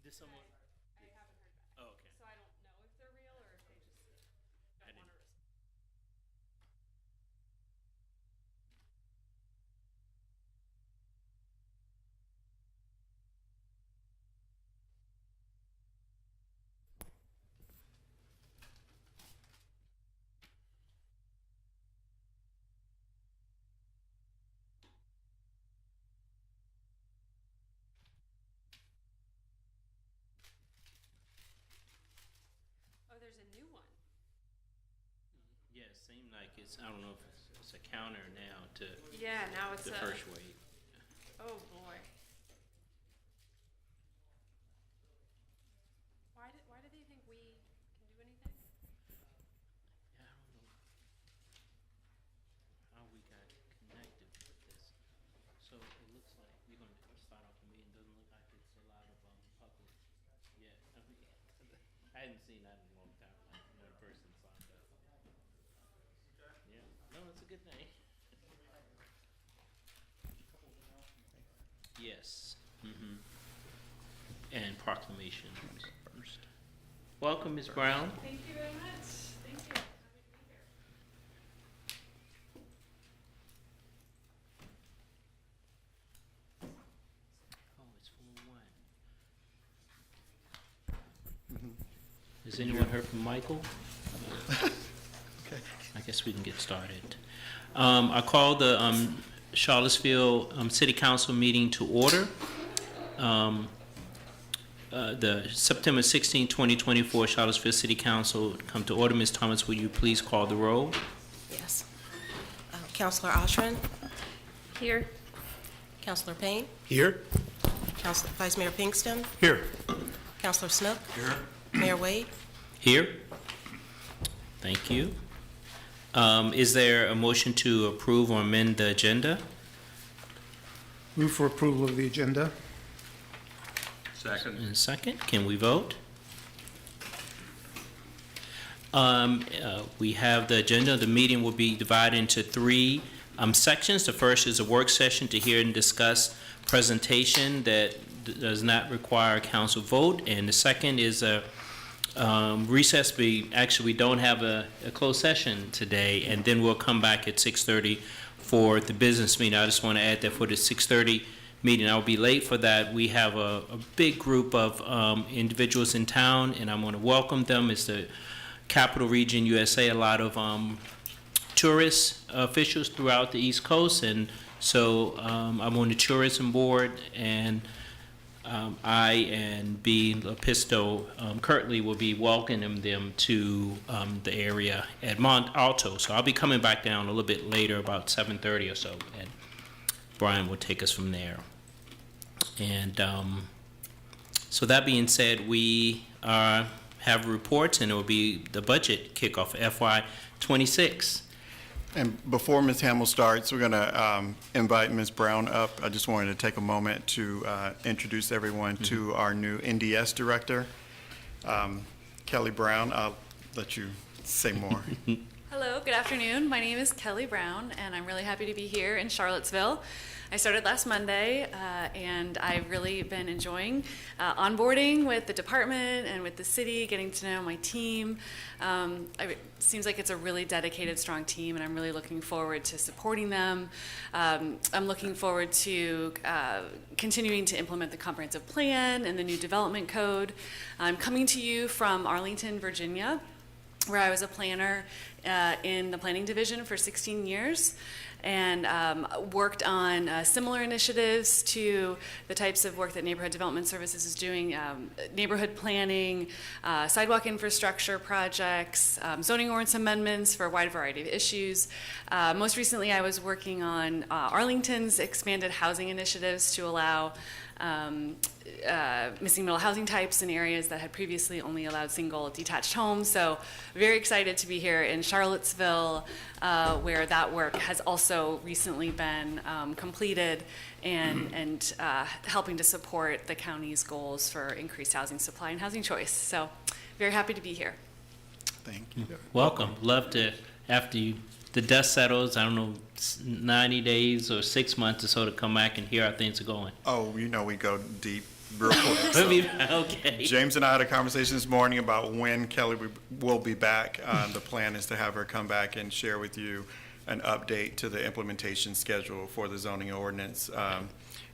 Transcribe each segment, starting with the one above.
Did someone? I haven't heard back. Oh, okay. So I don't know if they're real or if they just I don't didn't. want to respond. Oh, there's a new one. Yeah, it seemed like it's, I don't know if it's a counter now to Yeah, now it's the a. first wave. Oh boy. Why do they think we can do anything? Yeah, I don't know how we got connected with this. So it looks like you're gonna start off the meeting, doesn't look like it's a lot of, public yet. I mean, I hadn't seen that in a long time, like when a person signed up. Yeah, no, it's a good thing. Yes. And proclamations. First. Welcome, Ms. Brown. Thank you very much. Thank you. Happy to be here. Oh, it's 4-1. Has anyone heard from Michael? Okay. I guess we can get started. I call the Charlottesville City Council meeting to order. The September 16, 2024 Charlottesville City Council come to order. Ms. Thomas, will you please call the roll? Yes. Councilor Oshrin, Here. Councilor Payne, Here. Councilor Vice Mayor Pinkston, Here. Councilor Snook, Here. Mayor Wade. Here. Thank you. Is there a motion to approve or amend the agenda? Move for approval of the agenda. Second. And second, can we vote? We have the agenda. The meeting will be divided into three sections. The first is a work session to hear and discuss presentation that does not require a council vote. And the second is a recess. We don't have a closed session today. And then we'll come back at 6:30 for the business meeting. I just want to add that for the 6:30 meeting, I'll be late for that. We have a big group of individuals in town, and I'm going to welcome them. It's the Capital Region USA, a lot of tourist officials throughout the East Coast, and so I'm on the tourism board, and I and B. Lapisto currently will be welcoming them to the area at Mont Alto. So I'll be coming back down a little bit later, about 7:30 or so, and Brian will take us from there. And so that being said, we have reports, and it will be the budget kickoff FY26. And before Ms. Hamill starts, we're going to invite Ms. Brown up. I just wanted to take a moment to introduce everyone to our new NDS director, Kelly Brown. I'll let you say more. Hello, good afternoon. My name is Kelly Brown, and I'm really happy to be here in Charlottesville. I started last Monday, and I've really been enjoying onboarding with the department and with the city, getting to know my team. It seems like it's a really dedicated, strong team, and I'm really looking forward to supporting them. I'm looking forward to continuing to implement the comprehensive plan and the new development code. I'm coming to you from Arlington, Virginia, where I was a planner in the planning division for 16 years, and worked on similar initiatives to the types of work that Neighborhood Development Services is doing, neighborhood planning, sidewalk infrastructure projects, zoning ordinance amendments for a wide variety of issues. Most recently, I was working on Arlington's expanded housing initiatives to allow missing middle housing types in areas that had previously only allowed single detached homes. So very excited to be here in Charlottesville, where that work has also recently been completed and helping to support the county's goals for increased housing supply and housing choice. So very happy to be here. Thank you. Welcome. Love to, after the dust settles, I don't know, 90 days or 6 months or so, to come back and hear how things are going. Oh, you know we go deep real quick. We'll be- Okay. James and I had a conversation this morning about when Kelly will be back. The plan is to have her come back and share with you an update to the implementation schedule for the zoning ordinance.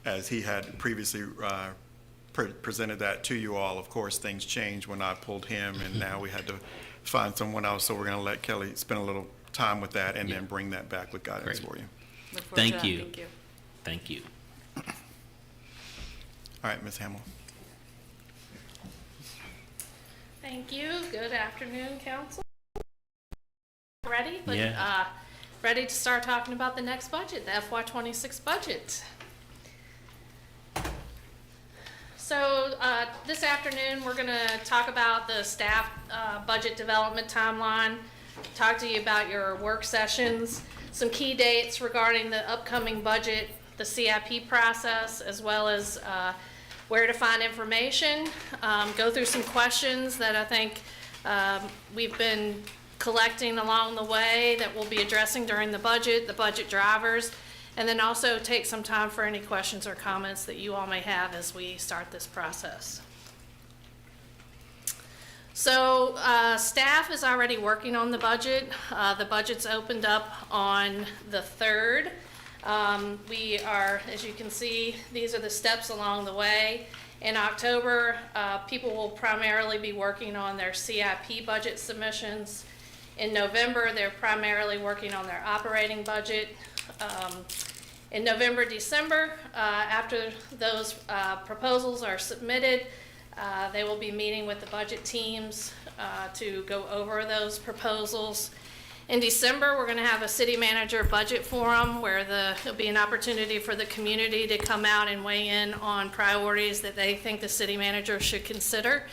As he had previously presented that to you all, of course, things changed when I pulled him, and now we had to find someone else. So we're going to let Kelly spend a little time with that and then bring that back with guidance Great. for you. Look forward to Thank that. you. Thank you. Thank you. All right, Ms. Hamill. Thank you. Good afternoon, council. Ready? Yeah. Ready to start talking about the next budget, the FY26 budget. So this afternoon, we're going to talk about the staff budget development timeline, talk to you about your work sessions, some key dates regarding the upcoming budget, the CIP process, as well as where to find information, go through some questions that I think we've been collecting along the way that we'll be addressing during the budget drivers, and then also take some time for any questions or comments that you all may have as we start this process. So staff is already working on the budget. The budget's opened up on the 3rd. We are, as you can see, these are the steps along the way. In October, people will primarily be working on their CIP budget submissions. In November, they're primarily working on their operating budget. In November, December, after those proposals are submitted, they will be meeting with the budget teams to go over those proposals. In December, we're going to have a city manager budget forum where there'll be an opportunity for the community to come out and weigh in on priorities that they think the city manager should consider.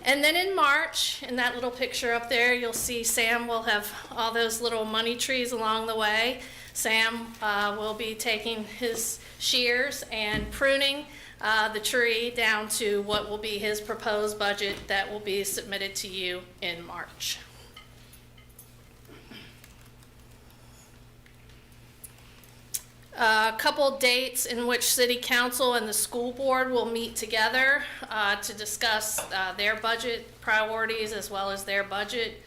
And then in March, in that little picture up there, you'll see Sam will have all those little money trees along the way. Sam will be taking his shears and pruning the tree down to what will be his proposed budget that will be submitted to you in March. A couple dates in which City Council and the school board will meet together to discuss their budget priorities as well as their budget.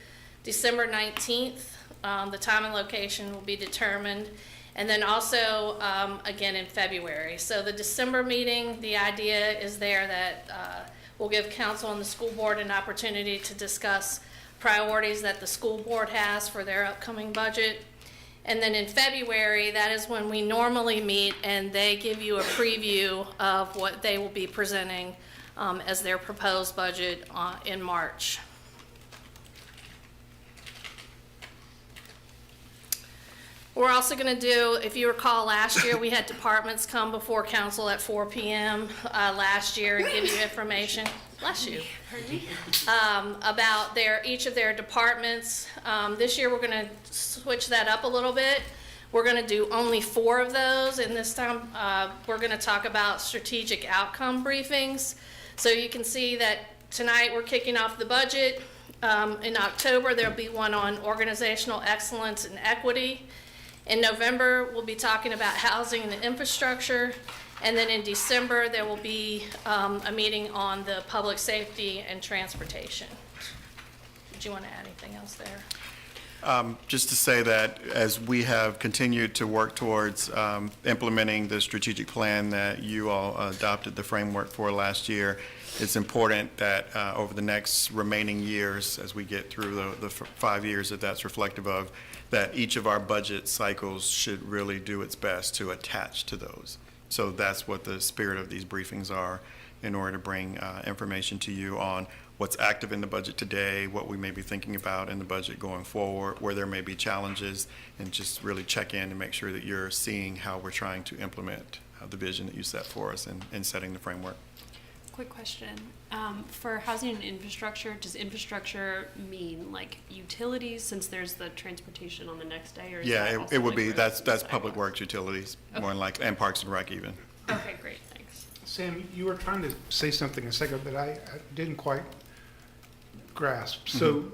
December 19th, the time and location will be determined. And then also, again, in February. So the December meeting, the idea is there that we'll give council and the school board an opportunity to discuss priorities that the school board has for their upcoming budget. And then in February, that is when we normally meet, and they give you a preview of what they will be presenting as their proposed budget in March. We're also going to do, if you recall last year, we had departments come before council at 4 p.m. Last year and give you information. Bless you. About each of their departments. This year we're going to switch that up a little bit. We're going to do only 4 of those, and this time we're going to talk about strategic outcome briefings. So you can see that tonight we're kicking off the budget. In October there'll be one on organizational excellence and equity. In November we'll be talking about housing and infrastructure. And then in December, there will be a meeting on the public safety and transportation. Did you want to add anything else there? Just to say that as we have continued to work towards implementing the strategic plan that you all adopted the framework for last year, it's important that over the next remaining years, as we get through the 5 years that's reflective of, that each of our budget cycles should really do its best to attach to those. So that's what the spirit of these briefings are, in order to bring information to you on what's active in the budget today, what we may be thinking about in the budget going forward, where there may be challenges, and just really check in and make sure that you're seeing how we're trying to implement the vision that you set for us in setting the framework. Quick question. For housing and infrastructure, does infrastructure mean like utilities, since there's the transportation on the next day? Or is that Yeah, also it would like be, roads that's and public sidewalks? works, utilities, more than like, and parks and rec even. Okay, great, thanks. Sam, you were trying to say something a second that I didn't quite grasp. So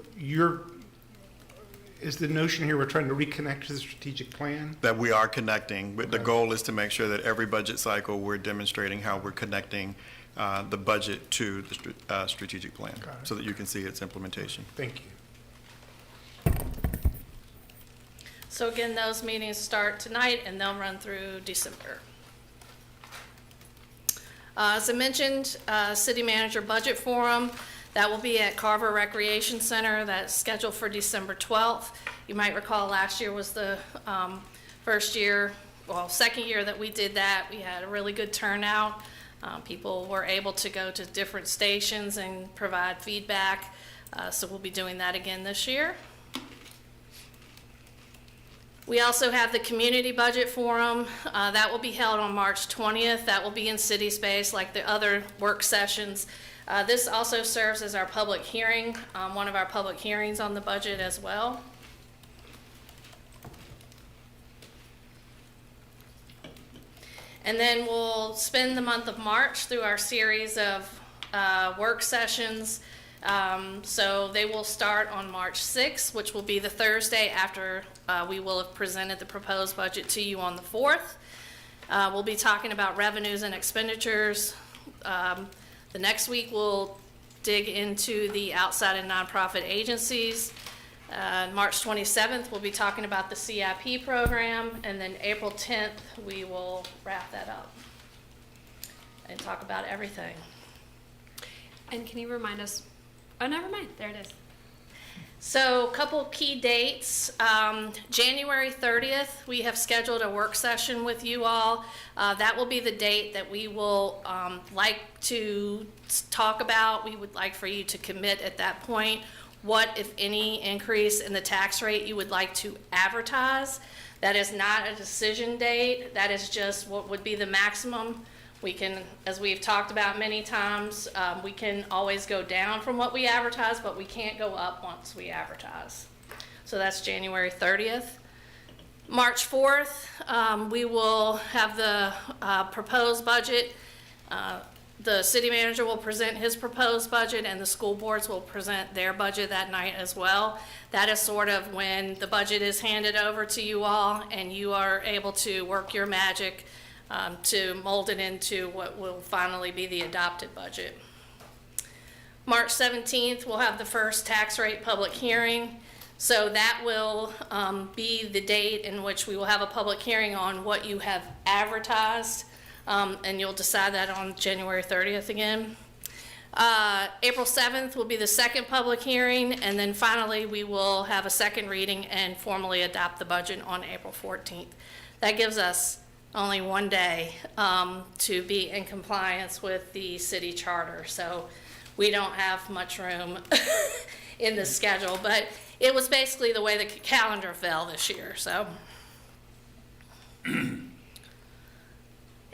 is the notion here we're trying to reconnect to the strategic plan? That we are connecting, but the Okay. goal is to make sure that every budget cycle, we're demonstrating how we're connecting the budget to the strategic plan, Got it. so that you can see its implementation. Thank you. So again, those meetings start tonight and they'll run through December. As I mentioned, City Manager Budget Forum, that will be at Carver Recreation Center. That's scheduled for December 12th. You might recall last year was the second year that we did that. We had a really good turnout. People were able to go to different stations and provide feedback. So we'll be doing that again this year. We also have the Community Budget Forum. That will be held on March 20th. That will be in City Space like the other work sessions. This also serves as our public hearing, one of our public hearings on the budget as well. And then we'll spend the month of March through our series of work sessions. So they will start on March 6th, which will be the Thursday after we will have presented the proposed budget to you on the 4th. We'll be talking about revenues and expenditures. The next week, we'll dig into the outside and nonprofit agencies. March 27th, we'll be talking about the CIP program, and then April 10th, we will wrap that up and talk about everything. And can you remind us, oh, never mind, there it is. So a couple key dates. January 30th, we have scheduled a work session with you all. That will be the date that we will like to talk about. We would like for you to commit at that point what, if any, increase in the tax rate you would like to advertise. That is not a decision date. That is just what would be the maximum. We can, as we've talked about many times, we can always go down from what we advertise, but we can't go up once we advertise. So that's January 30th. March 4th, we will have the proposed budget. The city manager will present his proposed budget, and the school boards will present their budget that night as well. That is sort of when the budget is handed over to you all, and you are able to work your magic to mold it into what will finally be the adopted budget. March 17th, we'll have the first tax rate public hearing. So that will be the date in which we will have a public hearing on what you have advertised, and you'll decide that on January 30th again. April 7th will be the second public hearing, and then finally we will have a second reading and formally adopt the budget on April 14th. That gives us only one day to be in compliance with the city charter. So we don't have much room in the schedule, but it was basically the way the calendar fell this year, so. And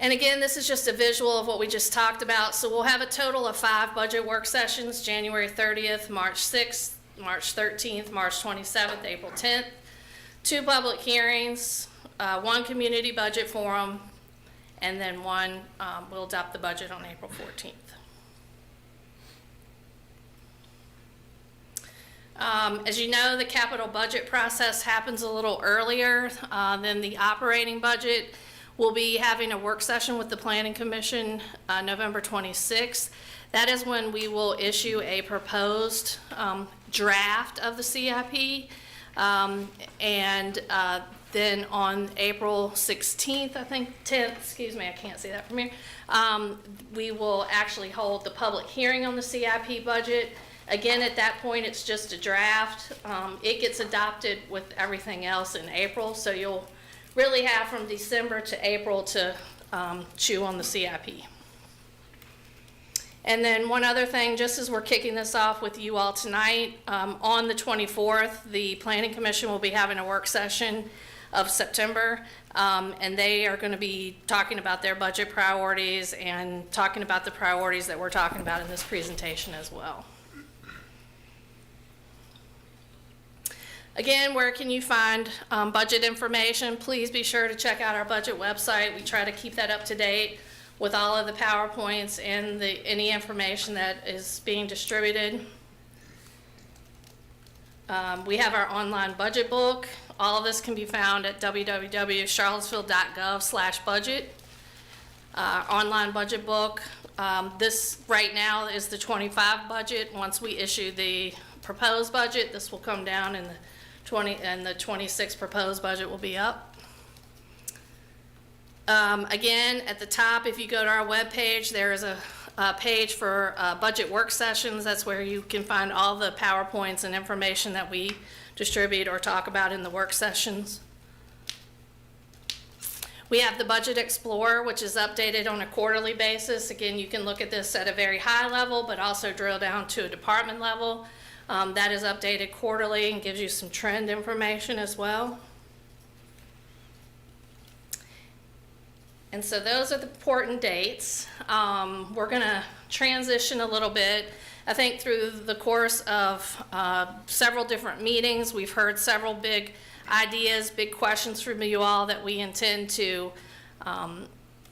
again, this is just a visual of what we just talked about. So we'll have a total of 5 budget work sessions, January 30th, March 6th, March 13th, March 27th, April 10th, 2 public hearings, 1 community budget forum, and then 1, we'll adopt the budget on April 14th. As you know, the capital budget process happens a little earlier than the operating budget. We'll be having a work session with the Planning Commission November 26th. That is when we will issue a proposed draft of the CIP. Then on April 16th, I think 10th, excuse me, I can't see that from here, we will actually hold the public hearing on the CIP budget. Again, at that point, it's just a draft. It gets adopted with everything else in April, so you'll really have from December to April to chew on the CIP. And then one other thing, just as we're kicking this off with you all tonight, on the 24th, the Planning Commission will be having a work session of September, and they are going to be talking about their budget priorities and talking about the priorities that we're talking about in this presentation as well. Again, where can you find budget information? Please be sure to check out our budget website. We try to keep that up to date with all of the PowerPoints and any information that is being distributed. We have our online budget book. All of this can be found at www.charlottesville.gov/budget. Our online budget book This, right now, is the '25 budget. Once we issue the proposed budget, this will come down and the '26 proposed budget will be up. Again, at the top, if you go to our webpage, there is a page for budget work sessions. That's where you can find all the PowerPoints and information that we distribute or talk about in the work sessions. We have the Budget Explorer, which is updated on a quarterly basis. Again, you can look at this at a very high level, but also drill down to a department level. That is updated quarterly and gives you some trend information as well. And so those are the important dates. We're going to transition a little bit. I think through the course of several different meetings, we've heard several big ideas, big questions from you all that we intend to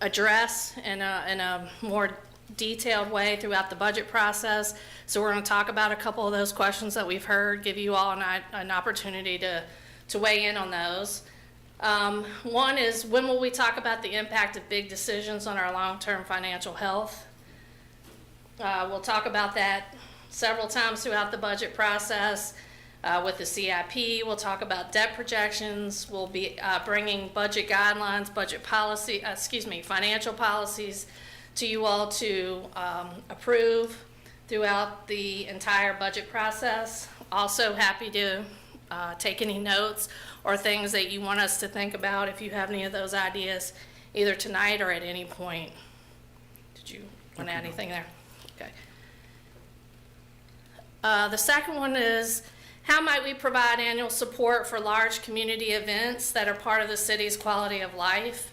address in a more detailed way throughout the budget process. So we're going to talk about a couple of those questions that we've heard, give you all an opportunity to weigh in on those. One is, when will we talk about the impact of big decisions on our long-term financial health? We'll talk about that several times throughout the budget process. With the CIP, we'll talk about debt projections. We'll be bringing budget guidelines, budget policy, financial policies to you all to approve throughout the entire budget process. Also happy to take any notes or things that you want us to think about if you have any of those ideas, either tonight or at any point. Did you want to add anything there? Okay. The second one is, how might we provide annual support for large community events that are part of the city's quality of life?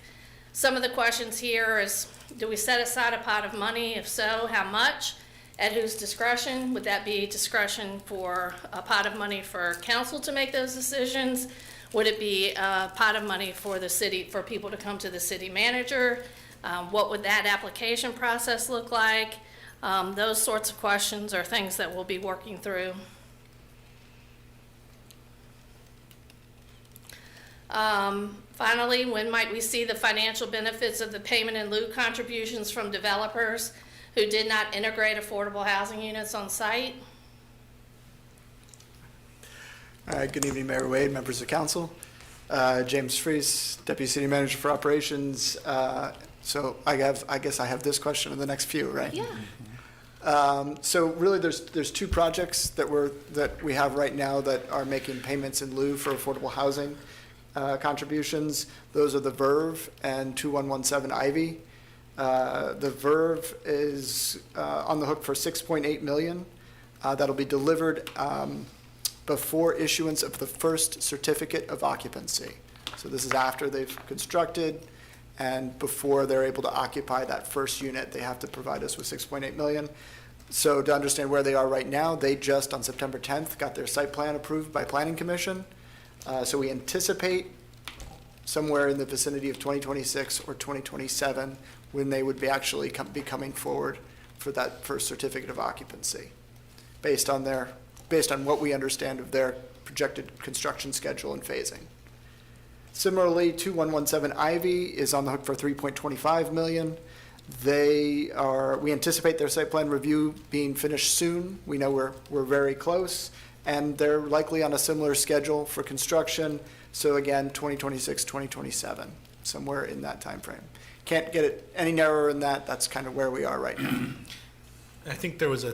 Some of the questions here is, do we set aside a pot of money? If so, how much? At whose discretion? Would that be discretion for a pot of money for council to make those decisions? Would it be a pot of money for the city, for people to come to the city manager? What would that application process look like? Those sorts of questions are things that we'll be working through. Finally, when might we see the financial benefits of the payment in lieu contributions from developers who did not integrate affordable housing units on site? All right, good evening, Mayor Wade, members of council. James Fries, Deputy City Manager for Operations. So I guess I have this question in the next few, right? Yeah. So really, there's two projects that we have right now that are making payments in lieu for affordable housing contributions. Those are the Verve and 2117 Ivy. The Verve is on the hook for $6.8 million. That'll be delivered before issuance of the first certificate of occupancy. So this is after they've constructed and before they're able to occupy that first unit, they have to provide us with $6.8 million. So to understand where they are right now, they just on September 10th got their site plan approved by Planning Commission. So we anticipate somewhere in the vicinity of 2026 or 2027 when they would be actually be coming forward for that first certificate of occupancy, based on what we understand of their projected construction schedule and phasing. Similarly, 2117 Ivy is on the hook for $3.25 million. We anticipate their site plan review being finished soon. We know we're very close, and they're likely on a similar schedule for construction. So again, 2026, 2027, somewhere in that time frame. Can't get it any narrower than that. That's kind of where we are right now. I think there was a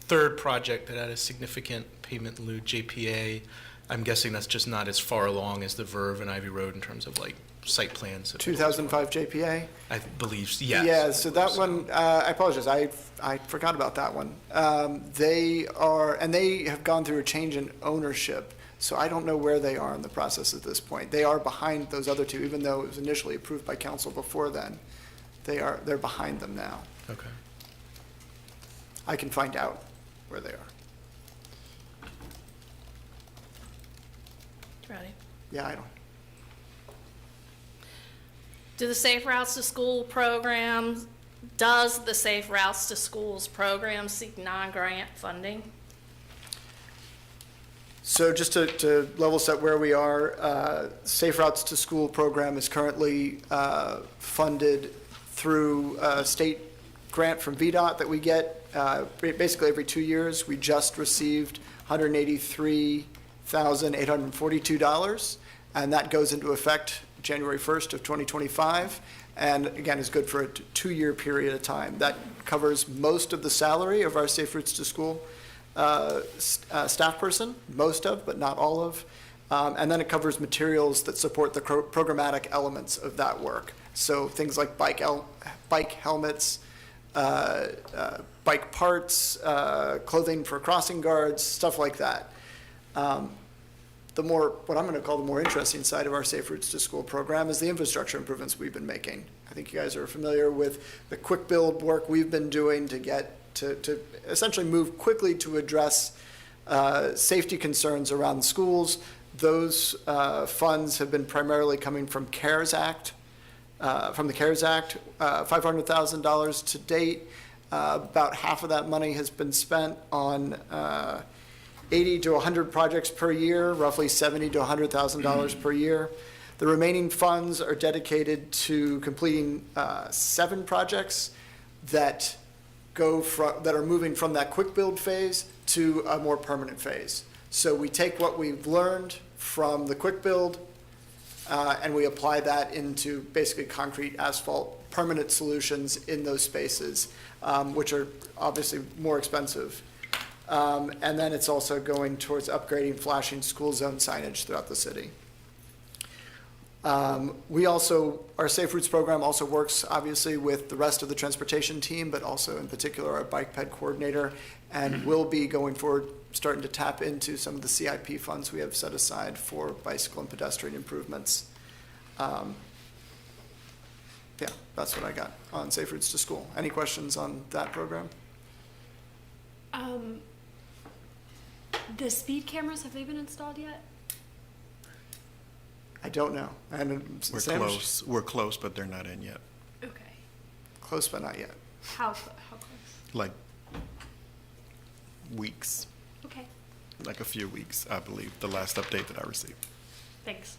third project that had a significant payment in lieu, JPA. I'm guessing that's just not as far along as the Verve and Ivy Road in terms of like site plans. 2005 JPA? I believe, yes. Yeah, so that one, I apologize, I forgot about that one. They have gone through a change in ownership, so I don't know where they are in the process at this point. They are behind those other two, even though it was initially approved by council before then. They're behind them now. Okay. I can find out where they are. Ready? Yeah, I don't. Does the Safe Routes to Schools program seek non-grant funding? So just to level set where we are, Safe Routes to School program is currently funded through state grant from VDOT that we get basically every 2 years. We just received $183,842, and that goes into effect January 1st of 2025, and again, is good for a 2-year period of time. That covers most of the salary of our Safe Routes to School staff person, most of, but not all of. And then it covers materials that support the programmatic elements of that work. So things like bike helmets, bike parts, clothing for crossing guards, stuff like that. What I'm going to call the more interesting side of our Safe Routes to School program is the infrastructure improvements we've been making. I think you guys are familiar with the quick build work we've been doing to get to essentially move quickly to address safety concerns around schools. Those funds have been primarily coming from CARES Act, $500,000 to date. About half of that money has been spent on 80 to 100 projects per year, roughly $70,000 to $100,000 per year. The remaining funds are dedicated to completing 7 projects that are moving from that quick build phase to a more permanent phase. So we take what we've learned from the quick build and we apply that into basically concrete asphalt permanent solutions in those spaces, which are obviously more expensive. And then it's also going towards upgrading flashing school zone signage throughout the city. Our Safe Routes program also works obviously with the rest of the transportation team, but also in particular our bike ped coordinator, and will be going forward starting to tap into some of the CIP funds we have set aside for bicycle and pedestrian improvements. Yeah, that's what I got on Safe Routes to School. Any questions on that program? The speed cameras, have they been installed yet? I don't know. And We're close, but they're not in yet. Okay. Close, but not yet. How close? Like weeks, Okay, like a few weeks, I believe, the last update that I received. thanks.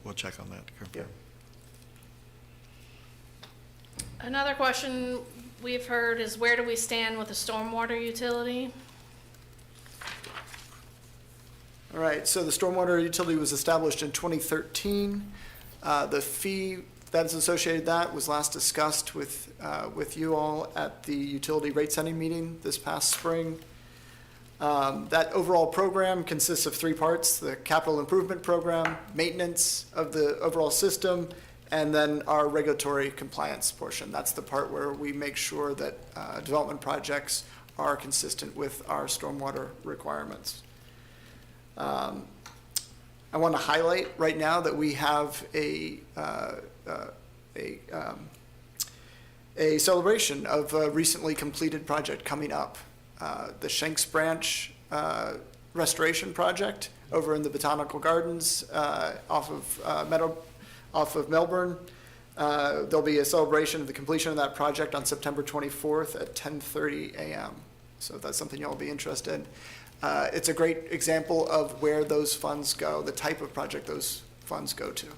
We'll check on that to confirm. Another question we've heard is, where do we stand with the stormwater utility? All right, so the stormwater utility was established in 2013. The fee that is associated with that was last discussed with you all at the utility rate setting meeting this past spring. That overall program consists of 3 parts: the capital improvement program, maintenance of the overall system, and then our regulatory compliance portion. That's the part where we make sure that development projects are consistent with our stormwater requirements. I want to highlight right now that we have a celebration of a recently completed project coming up. The Shanks Branch restoration project over in the Botanical Gardens off of Melbourne. There'll be a celebration of the completion of that project on September 24th at 10:30 a.m. So if that's something y'all will be interested in. It's a great example of where those funds go, the type of project those funds go to.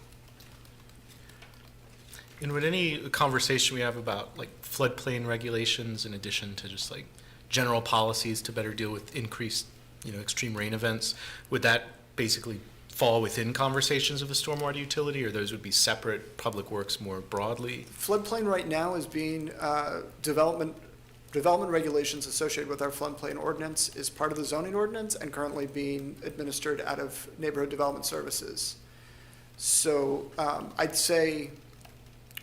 And would any conversation we have about like floodplain regulations, in addition to just like general policies to better deal with increased, extreme rain events, would that basically fall within conversations of the stormwater utility, or those would be separate public works more broadly? Floodplain right now is being development regulations associated with our floodplain ordinance is part of the zoning ordinance and currently being administered out of neighborhood development services. So I'd say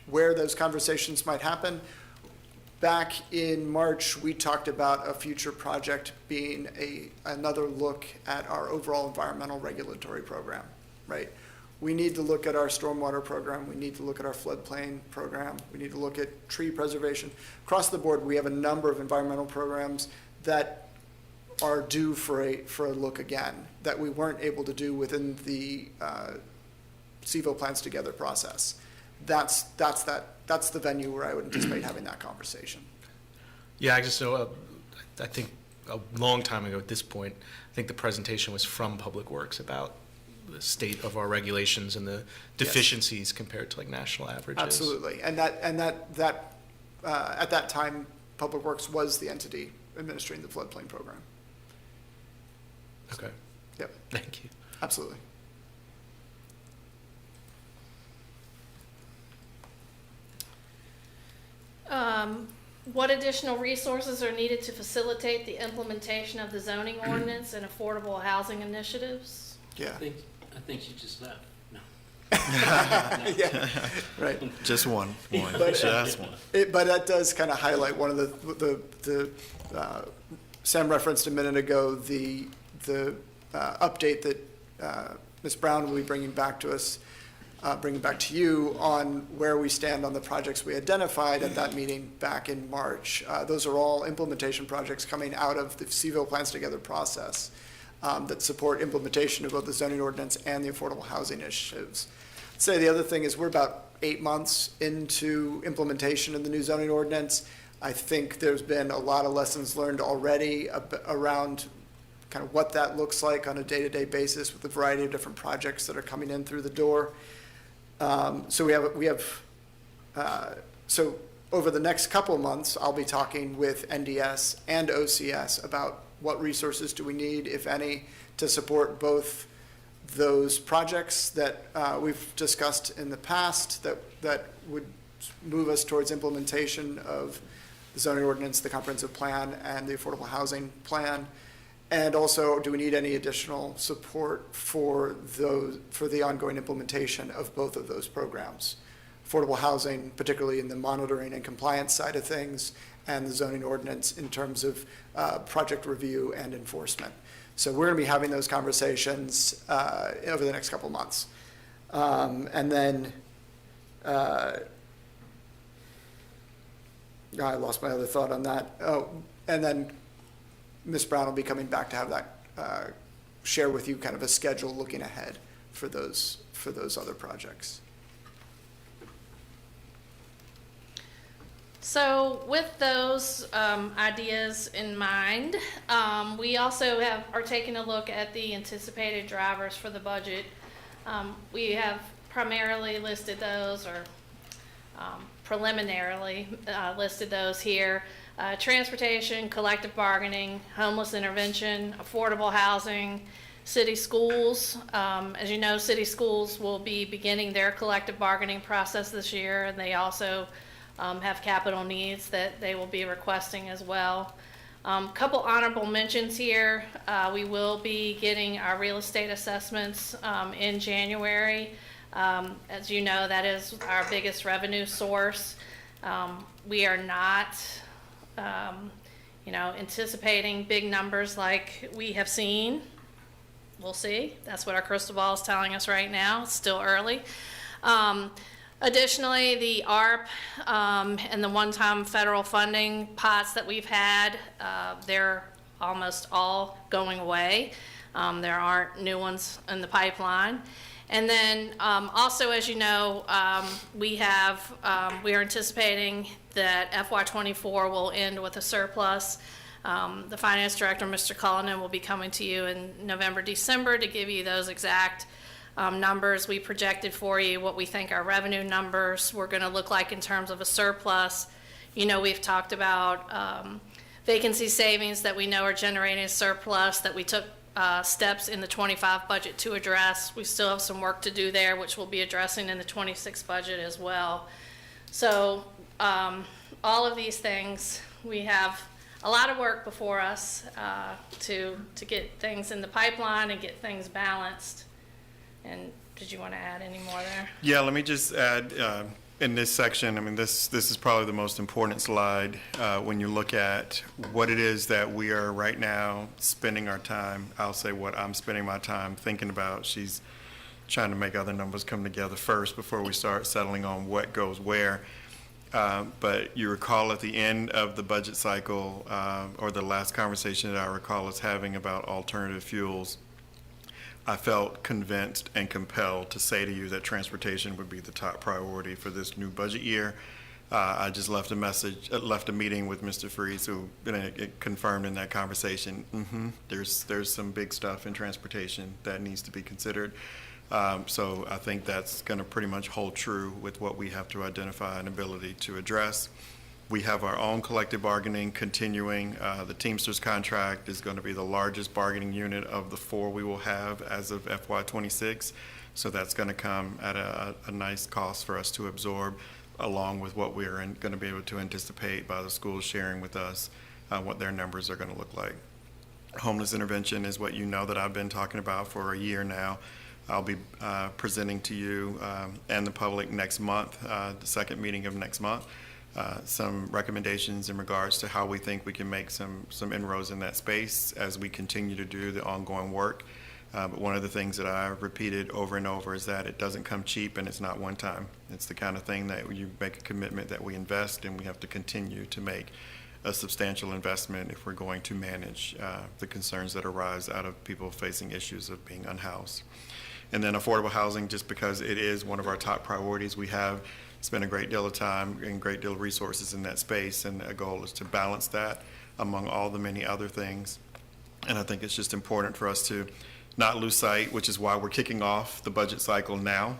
where those conversations might happen, back in March, we talked about a future project being another look at our overall environmental regulatory program, right? We need to look at our stormwater program. We need to look at our floodplain program. We need to look at tree preservation. Across the board, we have a number of environmental programs that are due for a look again that we weren't able to do within the CEVO Plans Together process. That's the venue where I would anticipate having that conversation. Yeah, I just know, I think a long time ago at this point, I think the presentation was from Public Works about the state of our regulations and the deficiencies compared to like national averages. Absolutely, and that at that time, Public Works was the entity administering the floodplain program. Okay, Yep, thank you. absolutely. What additional resources are needed to facilitate the implementation of the zoning ordinance and affordable housing initiatives? Yeah, I think she just left. No. yeah, right. Just one, But- just one. But that does kind of highlight one of Sam referenced a minute ago, the update that Ms. Brown will be bringing back to us, bringing back to you on where we stand on the projects we identified at that meeting back in March. Those are all implementation projects coming out of the CVille Plans Together process that support implementation of both the zoning ordinance and the affordable housing initiatives. I'd say the other thing is we're about 8 months into implementation of the new zoning ordinance. I think there's been a lot of lessons learned already around kind of what that looks like on a day-to-day basis with a variety of different projects that are coming in through the door. So so over the next couple of months, I'll be talking with NDS and OCS about what resources do we need, if any, to support both those projects that we've discussed in the past that would move us towards implementation of the zoning ordinance, the comprehensive plan, and the affordable housing plan. And also, do we need any additional support for the ongoing implementation of both of those programs? Affordable housing, particularly in the monitoring and compliance side of things, and the zoning ordinance in terms of project review and enforcement. So we're going to be having those conversations over the next couple of months. And then, I lost my other thought on that. Oh, and then Ms. Brown will be coming back to have that, share with you kind of a schedule looking ahead for those other projects. So with those ideas in mind, we also are taking a look at the anticipated drivers for the budget. We have primarily listed those, or preliminarily listed those here. Transportation, collective bargaining, homeless intervention, affordable housing, city schools. As you know, city schools will be beginning their collective bargaining process this year, and they also have capital needs that they will be requesting as well. Couple honorable mentions here. We will be getting our real estate assessments in January. As you know, that is our biggest revenue source. We are not anticipating big numbers like we have seen. We'll see. That's what our crystal ball is telling us right now. It's still early. Additionally, the ARP and the one-time federal funding pots that we've had, they're almost all going away. There aren't new ones in the pipeline. And then also, as you know, we are anticipating that FY24 will end with a surplus. The finance director, Mr. Cullinan, will be coming to you in November, December to give you those exact numbers. We projected for you what we think our revenue numbers were going to look like in terms of a surplus. You know, we've talked about vacancy savings that we know are generating a surplus that we took steps in the 25 budget to address. We still have some work to do there, which we'll be addressing in the 26 budget as well. So all of these things, we have a lot of work before us to get things in the pipeline and get things balanced. And did you want to add any more there? Yeah, let me just add, in this section, I mean, this is probably the most important slide when you look at what it is that we are right now spending our time. I'll say what I'm spending my time thinking about. She's trying to make other numbers come together first before we start settling on what goes where. But you recall at the end of the budget cycle, or the last conversation that I recall us having about alternative fuels, I felt convinced and compelled to say to you that transportation would be the top priority for this new budget year. I just left a meeting with Mr. Freeze, who confirmed in that conversation, there's some big stuff in transportation that needs to be considered. So I think that's going to pretty much hold true with what we have to identify and ability to address. We have our own collective bargaining continuing. The Teamsters contract is going to be the largest bargaining unit of the 4 we will have as of FY '26. So that's going to come at a nice cost for us to absorb, along with what we're going to be able to anticipate by the schools sharing with us what their numbers are going to look like. Homeless intervention is what you know that I've been talking about for a year now. I'll be presenting to you and the public next month, the second meeting of next month, some recommendations in regards to how we think we can make some inroads in that space as we continue to do the ongoing work. But one of the things that I've repeated over and over is that it doesn't come cheap and it's not one time. It's the kind of thing that you make a commitment that we invest, and we have to continue to make a substantial investment if we're going to manage the concerns that arise out of people facing issues of being unhoused. And then affordable housing, just because it is one of our top priorities, we have spent a great deal of time and great deal of resources in that space, and a goal is to balance that among all the many other things. And I think it's just important for us to not lose sight, which is why we're kicking off the budget cycle now.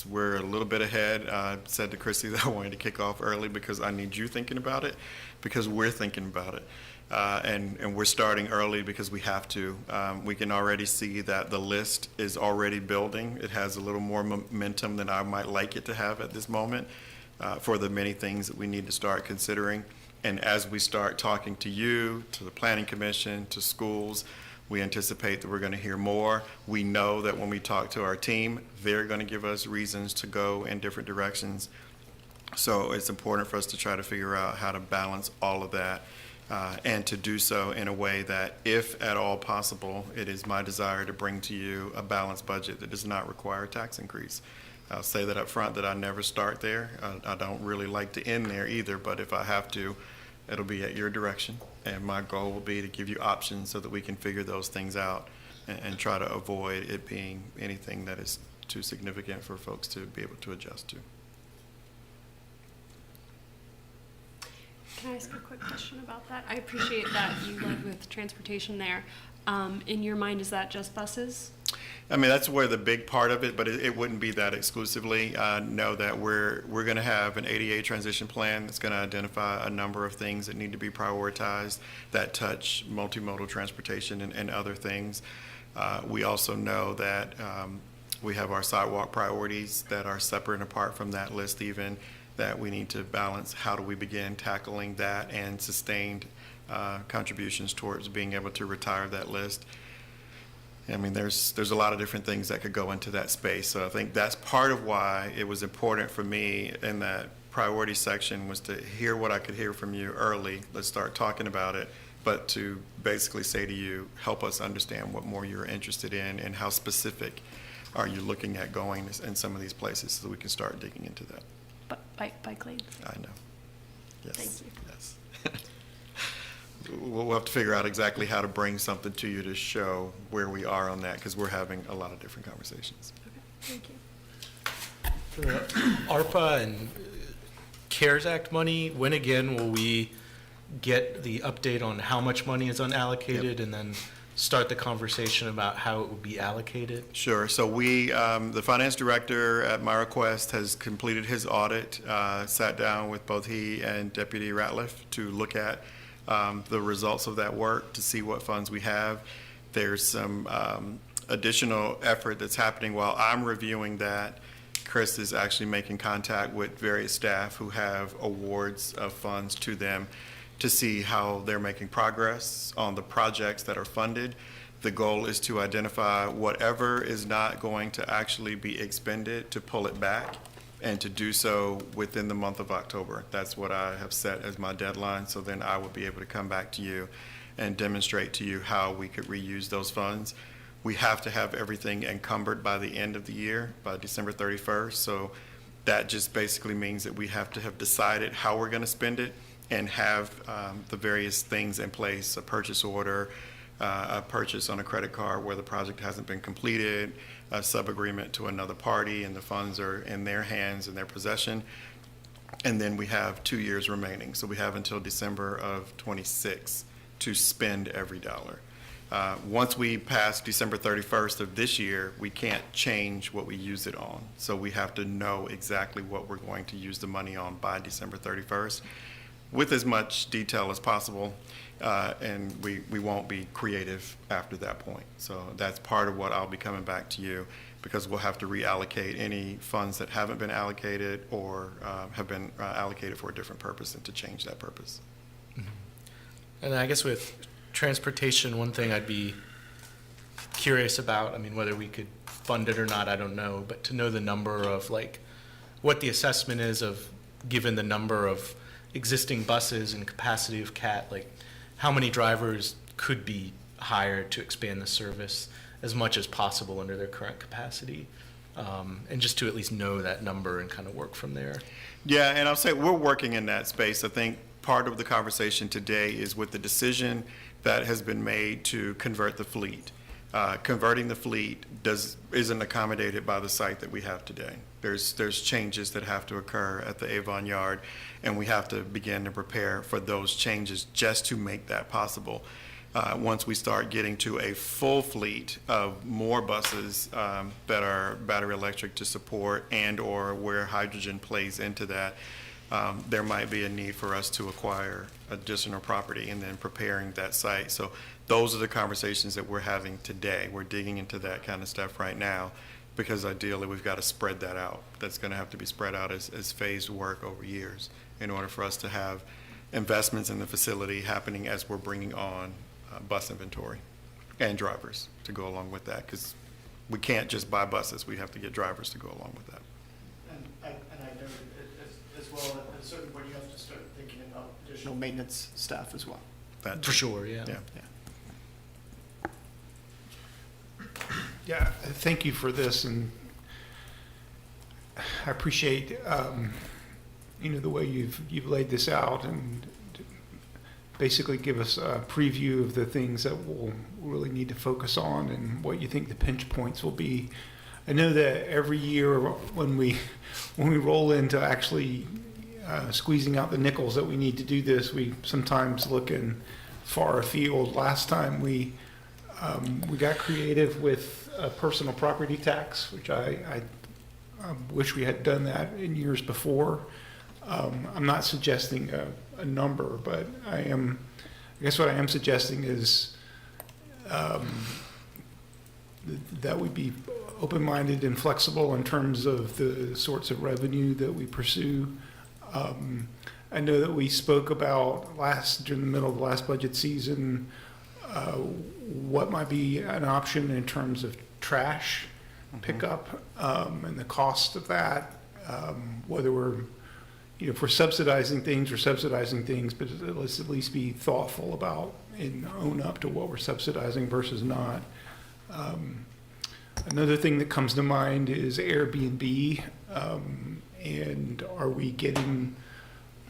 We're a little bit ahead. I said to Chrissy that I wanted to kick off early because I need you thinking about it, because we're thinking about it. And we're starting early because we have to. We can already see that the list is already building. It has a little more momentum than I might like it to have at this moment for the many things that we need to start considering. And as we start talking to you, to the Planning Commission, to schools, we anticipate that we're going to hear more. We know that when we talk to our team, they're going to give us reasons to go in different directions. So it's important for us to try to figure out how to balance all of that. And to do so in a way that, if at all possible, it is my desire to bring to you a balanced budget that does not require a tax increase. I'll say that up front, that I never start there. I don't really like to end there either, but if I have to, it'll be at your direction. And my goal will be to give you options so that we can figure those things out and try to avoid it being anything that is too significant for folks to be able to adjust to. Can I ask a quick question about that? I appreciate that you led with transportation there. In your mind, is that just buses? I mean, that's where the big part of it, but it wouldn't be that exclusively. Know that we're going to have an ADA transition plan that's going to identify a number of things that need to be prioritized that touch multimodal transportation and other things. We also know that we have our sidewalk priorities that are separate and apart from that list even, that we need to balance. How do we begin tackling that and sustained contributions towards being able to retire that list? I mean, there's a lot of different things that could go into that space. So I think that's part of why it was important for me in that priority section, was to hear what I could hear from you early. Let's start talking about it, but to basically say to you, help us understand what more you're interested in and how specific are you looking at going in some of these places so that we can start digging into that. Bike lanes. I know. Yes. Thank you. Yes. We'll have to figure out exactly how to bring something to you to show where we are on that, because we're having a lot of different conversations. Okay, thank you. For ARPA and CARES Act money, when again will we get the update on how much money is unallocated, and then start the conversation about how it will be allocated? Sure. So the finance director at my request has completed his audit, sat down with both he and Deputy Ratliff to look at the results of that work, to see what funds we have. There's some additional effort that's happening while I'm reviewing that. Chris is actually making contact with various staff who have awards of funds to them to see how they're making progress on the projects that are funded. The goal is to identify whatever is not going to actually be expended, to pull it back, and to do so within the month of October. That's what I have set as my deadline, so then I will be able to come back to you and demonstrate to you how we could reuse those funds. We have to have everything encumbered by the end of the year, by December 31st, so that just basically means that we have to have decided how we're going to spend it and have the various things in place, a purchase order, a purchase on a credit card where the project hasn't been completed, a sub-agreement to another party, and the funds are in their hands, in their possession. And then we have 2 years remaining. So we have until December of '26 to spend every dollar. Once we pass December 31st of this year, we can't change what we use it on. So we have to know exactly what we're going to use the money on by December 31st. with as much detail as possible, and we won't be creative after that point. So that's part of what I'll be coming back to you, because we'll have to reallocate any funds that haven't been allocated or have been allocated for a different purpose, and to change that purpose. And I guess with transportation, one thing I'd be curious about, I mean, whether we could fund it or not, I don't know, but to know the number of, like, what the assessment is of, given the number of existing buses and capacity of CAT, like, how many drivers could be hired to expand the service as much as possible under their current capacity? And just to at least know that number and kind of work from there. Yeah, and I'll say we're working in that space. I think part of the conversation today is with the decision that has been made to convert the fleet. Converting the fleet isn't accommodated by the site that we have today. There's changes that have to occur at the Avon Yard, and we have to begin to prepare for those changes just to make that possible. Once we start getting to a full fleet of more buses that are battery electric to support, and or where hydrogen plays into that, there might be a need for us to acquire additional property and then preparing that site. So those are the conversations that we're having today. We're digging into that kind of stuff right now, because ideally we've got to spread that out. That's going to have to be spread out as phased work over years in order for us to have investments in the facility happening as we're bringing on bus inventory and drivers to go along with that, because we can't just buy buses. We have to get drivers to go along with that. And I know as well, at a certain point, you have to start thinking about additional maintenance staff as well. That- For sure, yeah. Yeah. Yeah, thank you for this, and I appreciate, the way you've laid this out, and basically give us a preview of the things that we'll really need to focus on and what you think the pinch points will be. I know that every year when we roll into actually squeezing out the nickels that we need to do this, we sometimes look in far afield. Last time we got creative with a personal property tax, which I wish we had done that in years before. I'm not suggesting a number, but I guess what I am suggesting is that we be open-minded and flexible in terms of the sorts of revenue that we pursue. I know that we spoke about during the middle of the last budget season, what might be an option in terms of trash pickup, and the cost of that, whether if we're subsidizing things, but let's at least be thoughtful about and own up to what we're subsidizing versus not. Another thing that comes to mind is Airbnb, and are we getting,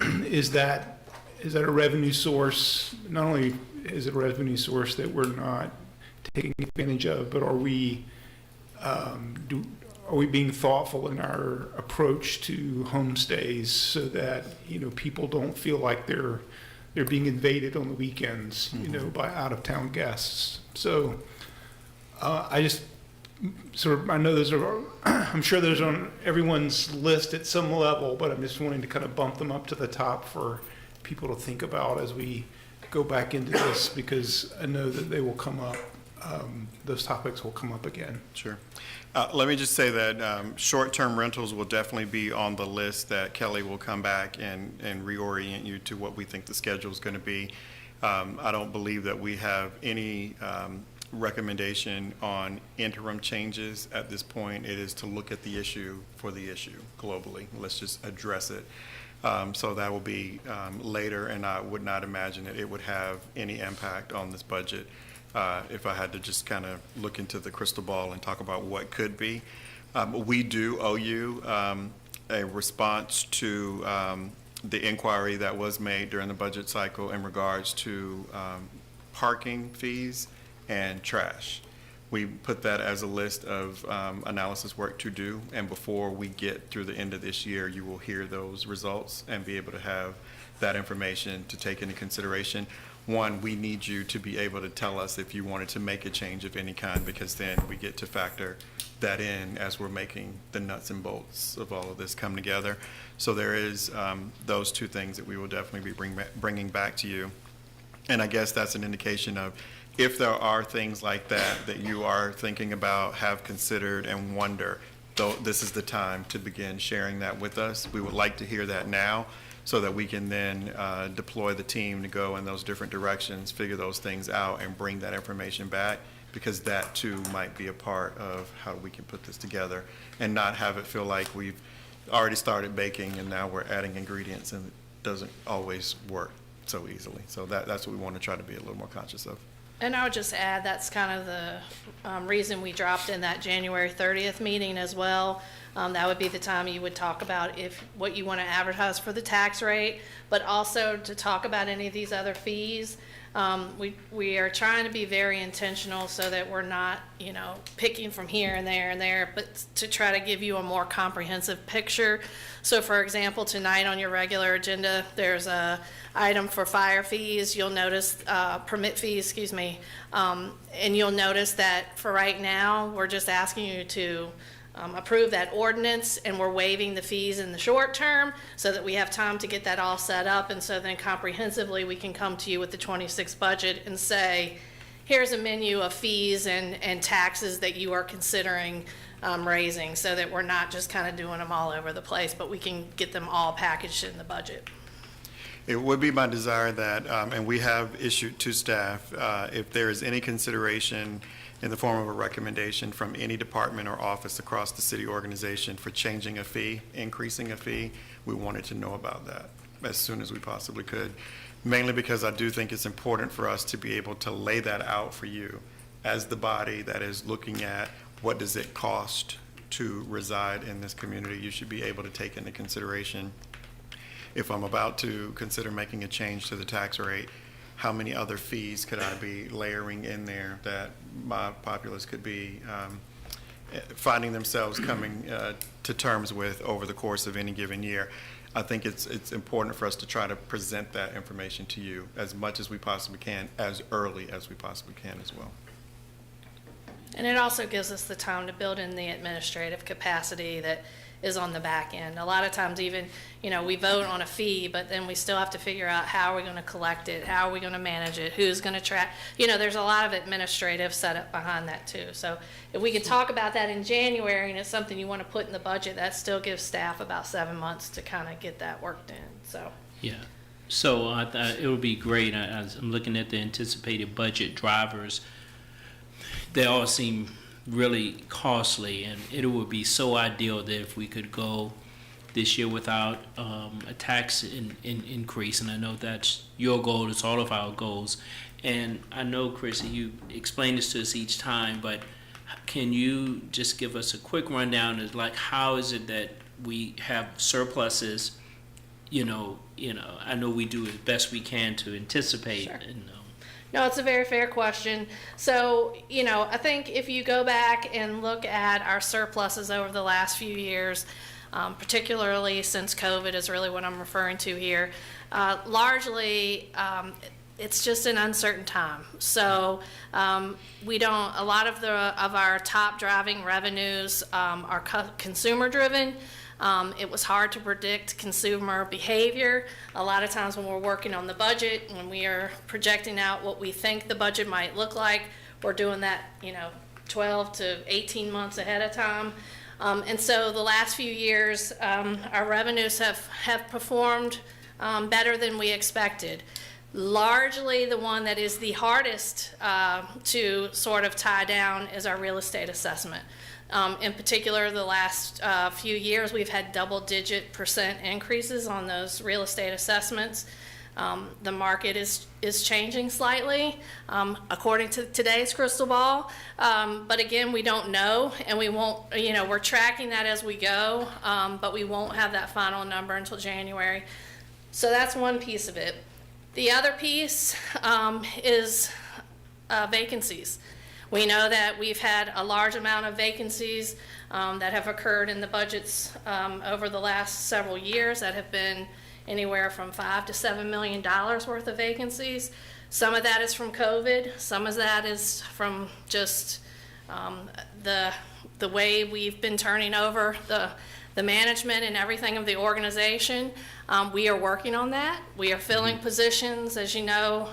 is that a revenue source? Not only is it a revenue source that we're not taking advantage of, but are we being thoughtful in our approach to homestays so that people don't feel like they're being invaded on the weekends, by out-of-town guests? So I just I know those are, I'm sure those are on everyone's list at some level, but I'm just wanting to kind of bump them up to the top for people to think about as we go back into this, because I know that they will come up. Those topics will come up again. Sure. Let me just say that short-term rentals will definitely be on the list that Kelly will come back and reorient you to what we think the schedule is going to be. I don't believe that we have any recommendation on interim changes at this point. It is to look at the issue for the issue globally. Let's just address it. So that will be later, and I would not imagine that it would have any impact on this budget. If I had to just kind of look into the crystal ball and talk about what could be. We do owe you a response to the inquiry that was made during the budget cycle in regards to parking fees and trash. We put that as a list of analysis work to do, and before we get through the end of this year, you will hear those results and be able to have that information to take into consideration. one, we need you to be able to tell us if you wanted to make a change of any kind, because then we get to factor that in as we're making the nuts and bolts of all of this come together. So there is those two things that we will definitely be bringing back to you. And I guess that's an indication of if there are things like that you are thinking about, have considered, and wonder, though this is the time to begin sharing that with us. We would like to hear that now so that we can then deploy the team to go in those different directions, figure those things out, and bring that information back, because that too might be a part of how we can put this together and not have it feel like we've already started baking and now we're adding ingredients and it doesn't always work so easily. So that's what we want to try to be a little more conscious of. And I would just add, that's kind of the reason we dropped in that January 30th meeting as well. That would be the time you would talk about what you want to advertise for the tax rate, but also to talk about any of these other fees. We are trying to be very intentional so that we're not, picking from here and there, but to try to give you a more comprehensive picture. So for example, tonight on your regular agenda, there's a item for fire fees. You'll notice, permit fees, excuse me. And you'll notice that for right now, we're just asking you to approve that ordinance, and we're waiving the fees in the short term so that we have time to get that all set up, and so then comprehensively we can come to you with the 26 budget and say, here's a menu of fees and taxes that you are considering raising, so that we're not just kind of doing them all over the place, but we can get them all packaged in the budget. It would be my desire that, and we have issued to staff, if there is any consideration in the form of a recommendation from any department or office across the city organization for changing a fee, increasing a fee, we wanted to know about that as soon as we possibly could. Mainly because I do think it's important for us to be able to lay that out for you as the body that is looking at what does it cost to reside in this community. You should be able to take into consideration, if I'm about to consider making a change to the tax rate, how many other fees could I be layering in there that my populace could be finding themselves coming to terms with over the course of any given year. I think it's important for us to try to present that information to you as much as we possibly can, as early as we possibly can as well. And it also gives us the time to build in the administrative capacity that is on the back end. A lot of times even, we vote on a fee, but then we still have to figure out how are we going to collect it, how are we going to manage it, who's going to track, there's a lot of administrative setup behind that too. So if we could talk about that in January and it's something you want to put in the budget, that still gives staff about 7 months to kind of get that worked in, so. Yeah. So I thought it would be great. As I'm looking at the anticipated budget drivers, they all seem really costly, and it would be so ideal that if we could go this year without a tax increase, and I know that's your goal, it's all of our goals. And I know, Chris, you explain this to us each time, but can you just give us a quick rundown of how is it that we have surpluses? I know we do as best we can to anticipate. Sure. And, No, it's a very fair question. So, I think if you go back and look at our surpluses over the last few years, particularly since COVID is really what I'm referring to here, largely it's just an uncertain time. So a lot of our top driving revenues are consumer driven. It was hard to predict consumer behavior. A lot of times when we're working on the budget, when we are projecting out what we think the budget might look like, we're doing that, 12 to 18 months ahead of time. And so the last few years, our revenues have performed better than we expected. Largely the one that is the hardest to sort of tie down is our real estate assessment. In particular, the last few years, we've had double-digit % increases on those real estate assessments. The market is changing slightly, according to today's crystal ball. But again, we don't know, and we won't, we're tracking that as we go, but we won't have that final number until January. So that's one piece of it. The other piece is vacancies. We know that we've had a large amount of vacancies that have occurred in the budgets over the last several years that have been anywhere from $5 to $7 million worth of vacancies. Some of that is from COVID, some of that is from just the way we've been turning over the management and everything of the organization. We are working on that. We are filling positions. As you know,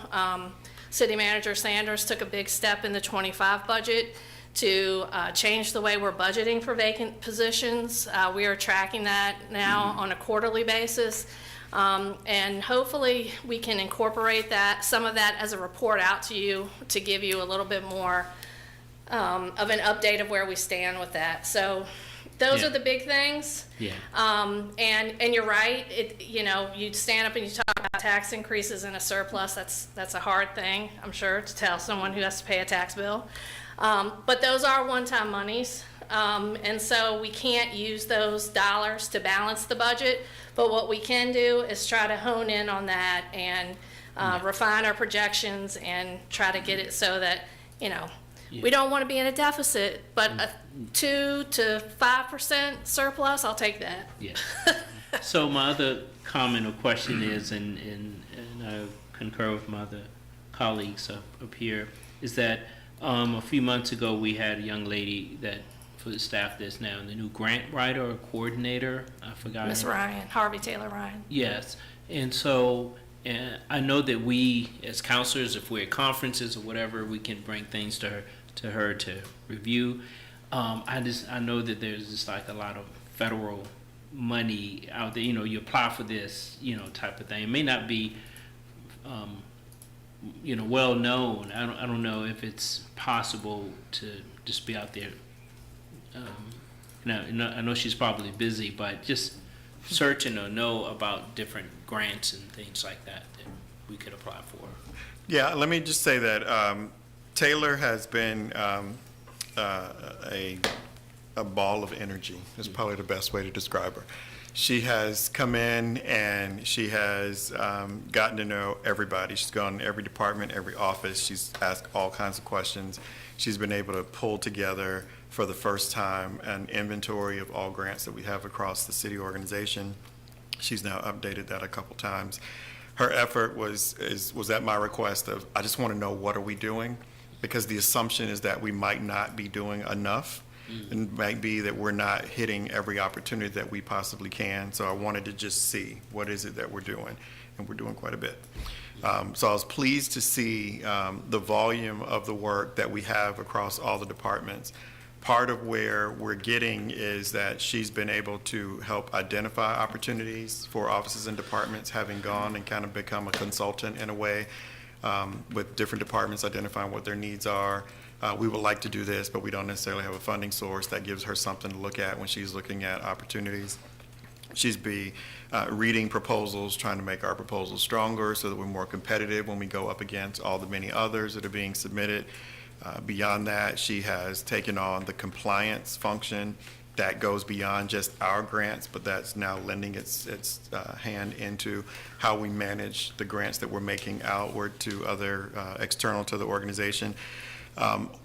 City Manager Sanders took a big step in the '25 budget to change the way we're budgeting for vacant positions. We are tracking that now on a quarterly basis. And hopefully we can incorporate some of that as a report out to you to give you a little bit more of an update of where we stand with that. So those Yeah. are the big things. Yeah. And you're right, you stand up and you talk about tax increases and a surplus, that's a hard thing, I'm sure, to tell someone who has to pay a tax bill. But those are one-time monies, and so we can't use those dollars to balance the budget, but what we can do is try to hone in on that and refine our projections and try to get it so that, we don't want to be in a deficit, but a 2 to 5% surplus, I'll take that. Yeah. So my other comment or question is, and I concur with my other colleagues up here, is that a few months ago we had a young lady that, for the staff that's now the new grant writer or coordinator, I forgot. Miss her- Ryan, Harvey Taylor Ryan. Yes, and so I know that we, as counselors, if we're at conferences or whatever, we can bring things to her to review. I know that there's just like a lot of federal money out there. You apply for this, type of thing. It may not be, well known. I don't know if it's possible to just be out there. Now, I know she's probably busy, but just searching or know about different grants and things like that we could apply for. Yeah, let me just say that Taylor has been a ball of energy, is probably the best way to describe her. She has come in and she has gotten to know everybody. She's gone to every department, every office. She's asked all kinds of questions. She's been able to pull together for the first time an inventory of all grants that we have across the city organization. She's now updated that a couple times. Her effort was at my request of, I just want to know, what are we doing? Because the assumption is that we might not be doing enough. And it might be that we're not hitting every opportunity that we possibly can. So I wanted to just see what is it that we're doing, and we're doing quite a bit. So I was pleased to see the volume of the work that we have across all the departments. Part of where we're getting is that she's been able to help identify opportunities for offices and departments, having gone and kind of become a consultant in a way with different departments, identifying what their needs are. We would like to do this, but we don't necessarily have a funding source. That gives her something to look at when she's looking at opportunities. She's reading proposals, trying to make our proposals stronger so that we're more competitive when we go up against all the many others that are being submitted. Beyond that, she has taken on the compliance function that goes beyond just our grants, but that's now lending its hand into how we manage the grants that we're making outward to other external to the organization.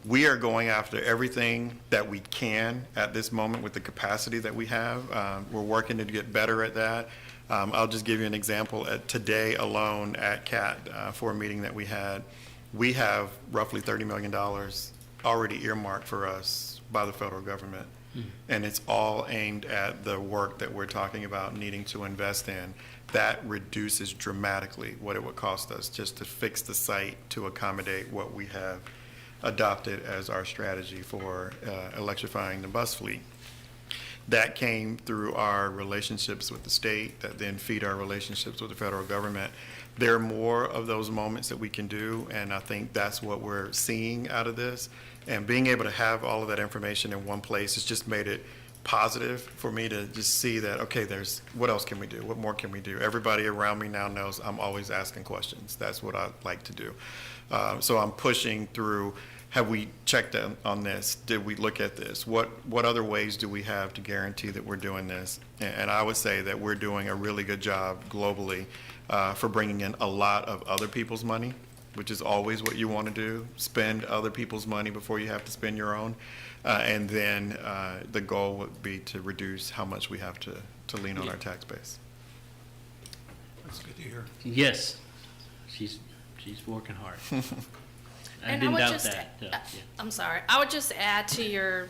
We are going after everything that we can at this moment with the capacity that we have. We're working to get better at that. I'll just give you an example. Today alone at CAT, for a meeting that we had, we have roughly $30 million already earmarked for us by the federal government. And it's all aimed at the work that we're talking about needing to invest in. That reduces dramatically what it would cost us just to fix the site to accommodate what we have adopted as our strategy for electrifying the bus fleet. That came through our relationships with the state that then feed our relationships with the federal government. There are more of those moments that we can do, and I think that's what we're seeing out of this. And being able to have all of that information in one place has just made it positive for me to just see that, okay, what else can we do? What more can we do? Everybody around me now knows I'm always asking questions. That's what I like to do. So I'm pushing through, have we checked on this? Did we look at this? What other ways do we have to guarantee that we're doing this? And I would say that we're doing a really good job globally for bringing in a lot of other people's money, which is always what you want to do, spend other people's money before you have to spend your own. And then the goal would be to reduce how much we have to lean on our tax base. That's good to hear. Yes, she's She's working hard. I And didn't would doubt just- that. Yeah. I'm sorry. I would just add to your,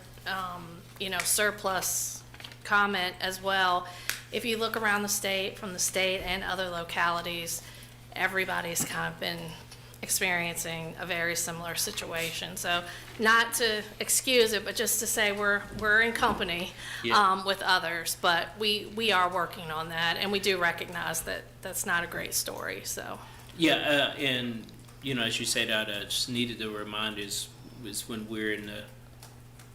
surplus comment as well. If you look around the state, from the state and other localities, everybody's kind of been experiencing a very similar situation. So not to excuse it, but just to say we're in company Yeah. with others. But we are working on that, and we do recognize that that's not a great story, so. Yeah, and, as you said, I just needed to remind is when we're in the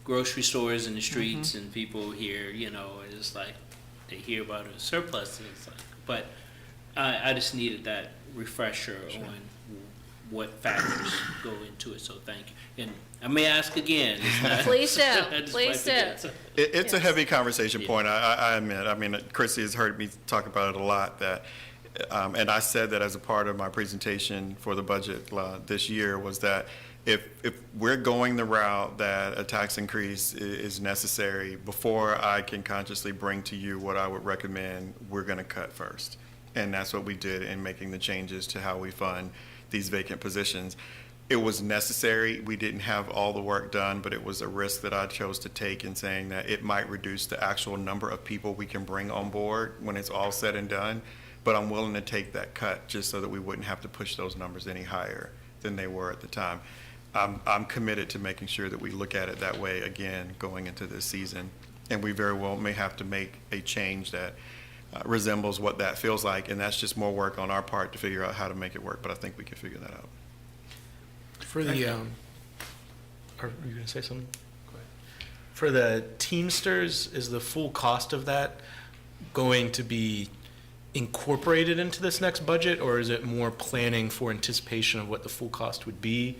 grocery stores in the streets and people hear, it's like they hear about a surplus, and it's like, but I just needed that refresher on what factors go into it, so thank you. And I may ask again. It's not- Please do. I just Please might forget, do. so. It's a Yes. heavy conversation Yeah. point, I admit. I mean, Chrissy has heard me talk about it a lot, that, and I said that as a part of my presentation for the budget this year, was that if we're going the route that a tax increase is necessary, before I can consciously bring to you what I would recommend, we're going to cut first. And that's what we did in making the changes to how we fund these vacant positions. It was necessary. We didn't have all the work done, but it was a risk that I chose to take in saying that it might reduce the actual number of people we can bring on board when it's all said and done. But I'm willing to take that cut just so that we wouldn't have to push those numbers any higher than they were at the time. I'm committed to making sure that we look at it that way again going into this season. And we very well may have to make a change that resembles what that feels like. And that's just more work on our part to figure out how to make it work. But I think we can figure that out. For the, are you going to say something? Go ahead. For the Teamsters, is the full cost of that going to be incorporated into this next budget, or is it more planning for anticipation of what the full cost would be?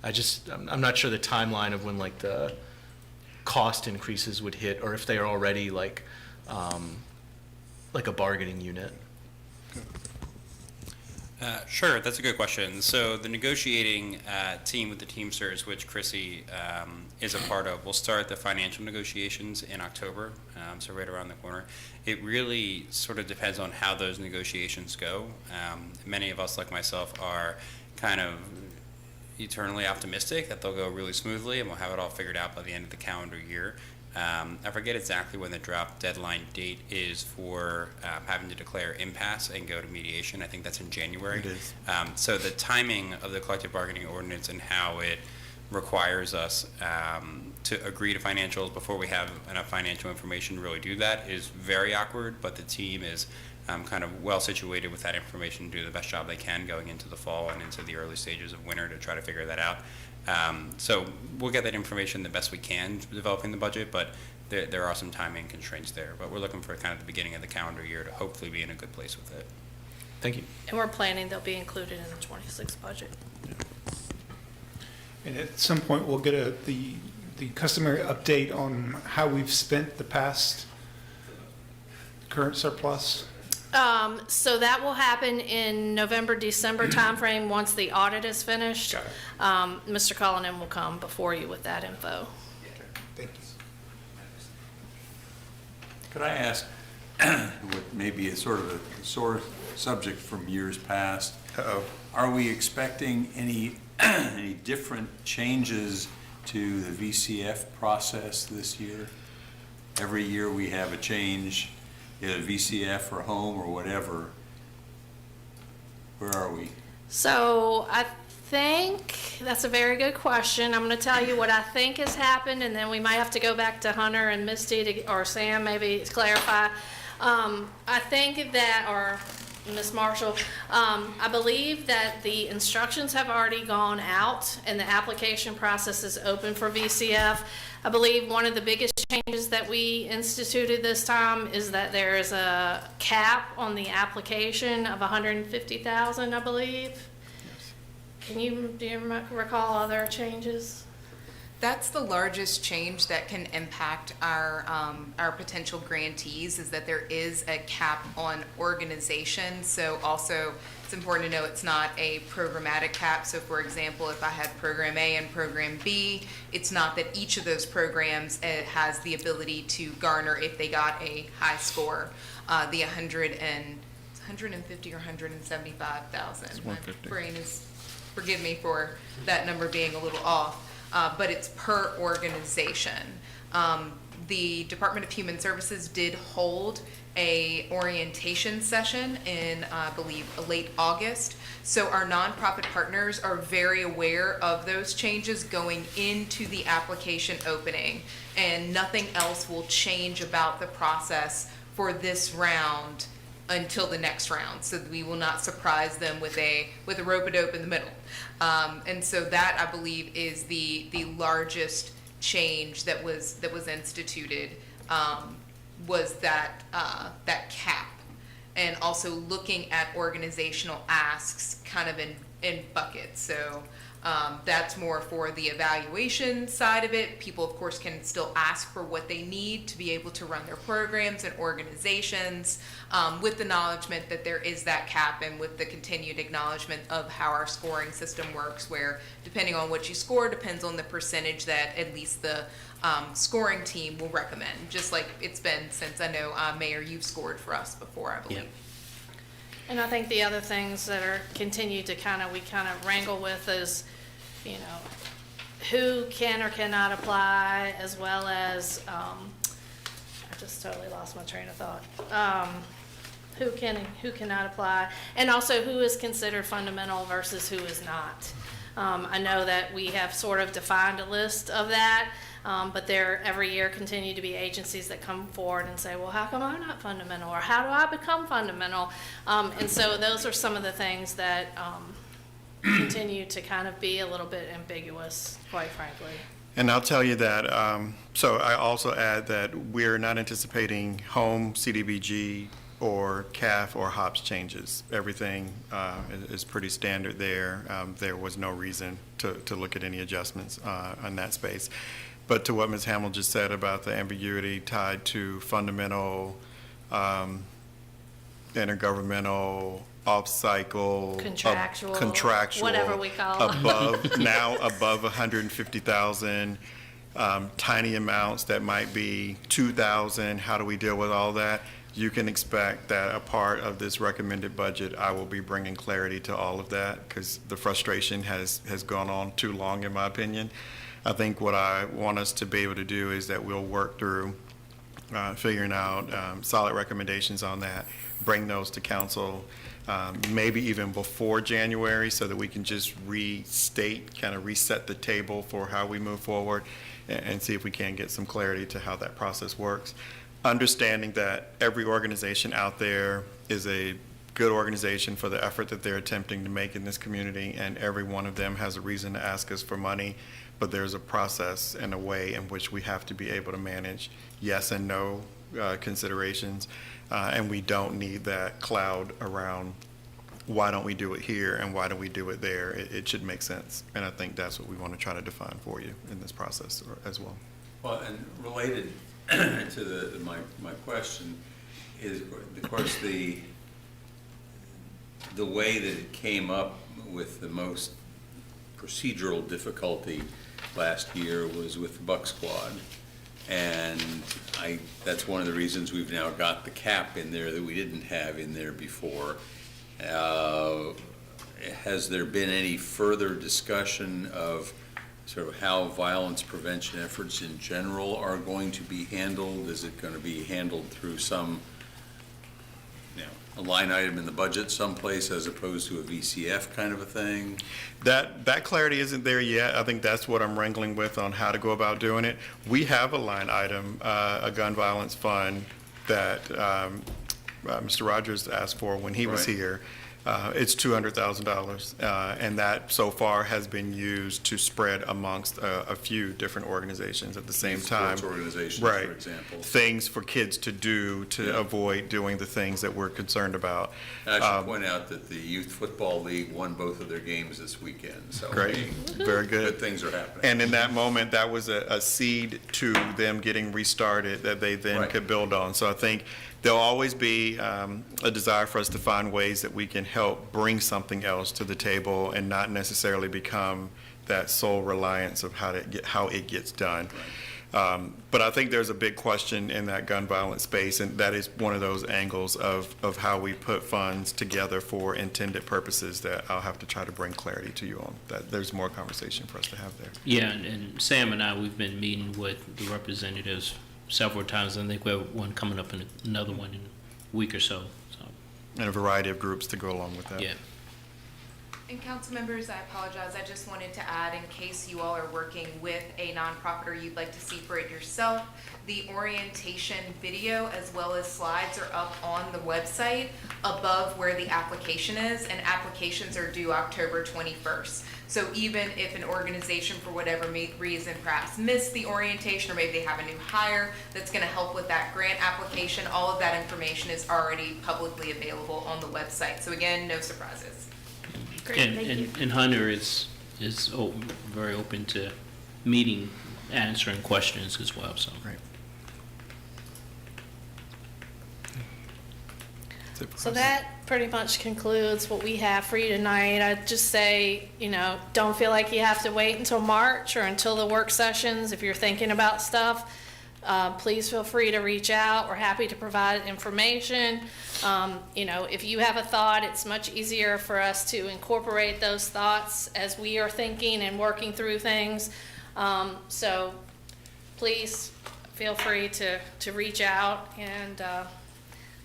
I'm not sure the timeline of when like the cost increases would hit, or if they are already like a bargaining unit. Sure, that's a good question. So the negotiating team with the Teamsters, which Chrissy is a part of, will start the financial negotiations in October, so right around the corner. It really sort of depends on how those negotiations go. Many of us, like myself, are kind of eternally optimistic that they'll go really smoothly and we'll have it all figured out by the end of the calendar year. I forget exactly when the drop deadline date is for having to declare impasse and go to mediation. I think that's in January. It is. So the timing of the collective bargaining ordinance and how it requires us to agree to financials before we have enough financial information to really do that is very awkward, but the team is kind of well situated with that information to do the best job they can going into the fall and into the early stages of winter to try to figure that out. So we'll get that information the best we can developing the budget, but there are some timing constraints there. But we're looking for kind of the beginning of the calendar year to hopefully be in a good place with it. Thank you. And we're planning they'll be included in the 26 budget. And at some point, we'll get the customary update on how we've spent the past current surplus. So that will happen in November, December timeframe, once the audit is finished. Got it. Mr. Cullinan will come before you with that info. Thank you. Could I ask, what may be a sort of a sore subject from years past? Uh-oh. Are we expecting any different changes to the VCF process this year? Every year we have a change, either VCF or home or whatever. Where are we? So I think that's a very good question. I'm going to tell you what I think has happened, and then we might have to go back to Hunter and Misty or Sam maybe to clarify. I think that, or Ms. Marshall, I believe that the instructions have already gone out and the application process is open for VCF. I believe one of the biggest changes that we instituted this time is that there is a cap on the application of $150,000, I believe. Do you recall other changes? That's the largest change that can impact our potential grantees, is that there is a cap on organization. So also, it's important to know it's not a programmatic cap. So for example, if I had Program A and Program B, it's not that each of those programs has the ability to garner, if they got a high score, the 150 or 175,000. It's 150. My brain is forgive me for that number being a little off, but it's per organization. The Department of Human Services did hold a orientation session in, I believe, late August. So our nonprofit partners are very aware of those changes going into the application opening, and nothing else will change about the process for this round until the next round. So we will not surprise them with a rope-a-dope in the middle. And so that, I believe, is the largest change that was instituted, was that cap, and also looking at organizational asks kind of in buckets. So that's more for the evaluation side of it. People, of course, can still ask for what they need to be able to run their programs and organizations, with the acknowledgement that there is that cap, and with the continued acknowledgement of how our scoring system works, where depending on what you score depends on the percentage that at least the scoring team will recommend, just like it's been since, I know, Mayor, you've scored for us before, I believe. Yep. And I think the other things that are continued to we kind of wrangle with is, you know, who can or cannot apply, as well as, I just totally lost my train of thought. Who can and who cannot apply, and also who is considered fundamental versus who is not. I know that we have sort of defined a list of that, but there every year continue to be agencies that come forward and say, well, how come I'm not fundamental, or how do I become fundamental? And so those are some of the things that continue to kind of be a little bit ambiguous, quite frankly. And I'll tell you that, so I also add that we're not anticipating home, CDBG, or CAF or HOPS changes. Everything is pretty standard there. There was no reason to look at any adjustments on that space. But to what Ms. Hamill just said about the ambiguity tied to fundamental, intergovernmental, off-cycle, Contractual, whatever we call it. above 150,000, tiny amounts that might be 2,000. How do we deal with all that? You can expect that a part of this recommended budget, I will be bringing clarity to all of that, because the frustration has gone on too long, in my opinion. I think what I want us to be able to do is that we'll work through figuring out solid recommendations on that, bring those to council, maybe even before January, so that we can just restate, kind of reset the table for how we move forward, and see if we can get some clarity to how that process works. Understanding that every organization out there is a good organization for the effort that they're attempting to make in this community, and every one of them has a reason to ask us for money, but there's a process and a way in which we have to be able to manage yes and no considerations, and we don't need that cloud around why don't we do it here and why don't we do it there. It should make sense, and I think that's what we want to try to define for you in this process as well. Well, and related to my question is, of course, the way that it came up with the most procedural difficulty last year was with the Buck Squad, and that's one of the reasons we've now got the cap in there that we didn't have in there before. Has there been any further discussion of sort of how violence prevention efforts in general are going to be handled? Is it going to be handled through some, a line item in the budget someplace as opposed to a VCF kind of a thing? That clarity isn't there yet. I think that's what I'm wrangling with on how to go about doing it. We have a line item, a gun violence fund that Mr. Rogers asked for when he was here. It's $200,000, and that so far has been used to spread amongst a few different organizations at the same time. Sports organizations, right. For example. Things for kids to do to avoid doing the things that we're concerned about. I should point out that the Youth Football League won both of their games this weekend. So Great, very good. Good things are happening. And in that moment, that was a seed to them getting restarted that they then could build on. So I think there'll always be a desire for us to find ways that we can help bring something else to the table and not necessarily become that sole reliance of how it gets done. But I think there's a big question in that gun violence space, and that is one of those angles of how we put funds together for intended purposes that I'll have to try to bring clarity to you on. That there's more conversation for us to have there. Yeah, and Sam and I, we've been meeting with the representatives several times. I think we have one coming up and another one in a week or so. And a variety of groups to go along with that. Yeah. And council members, I apologize, I just wanted to add, in case you all are working with a nonprofit or you'd like to see for it yourself, the orientation video as well as slides are up on the website above where the application is, and applications are due October 21st. So even if an organization, for whatever reason, perhaps missed the orientation, or maybe they have a new hire that's gonna help with that grant application, all of that information is already publicly available on the website. So again, no surprises. Great, thank you. And Hunter is very open to meeting, answering questions as well, so. Great. That's it for So us. that pretty much concludes what we have for you tonight. I'd just say, don't feel like you have to wait until March or until the work sessions. If you're thinking about stuff, please feel free to reach out. We're happy to provide information. If you have a thought, it's much easier for us to incorporate those thoughts as we are thinking and working through things. So please feel free to reach out, and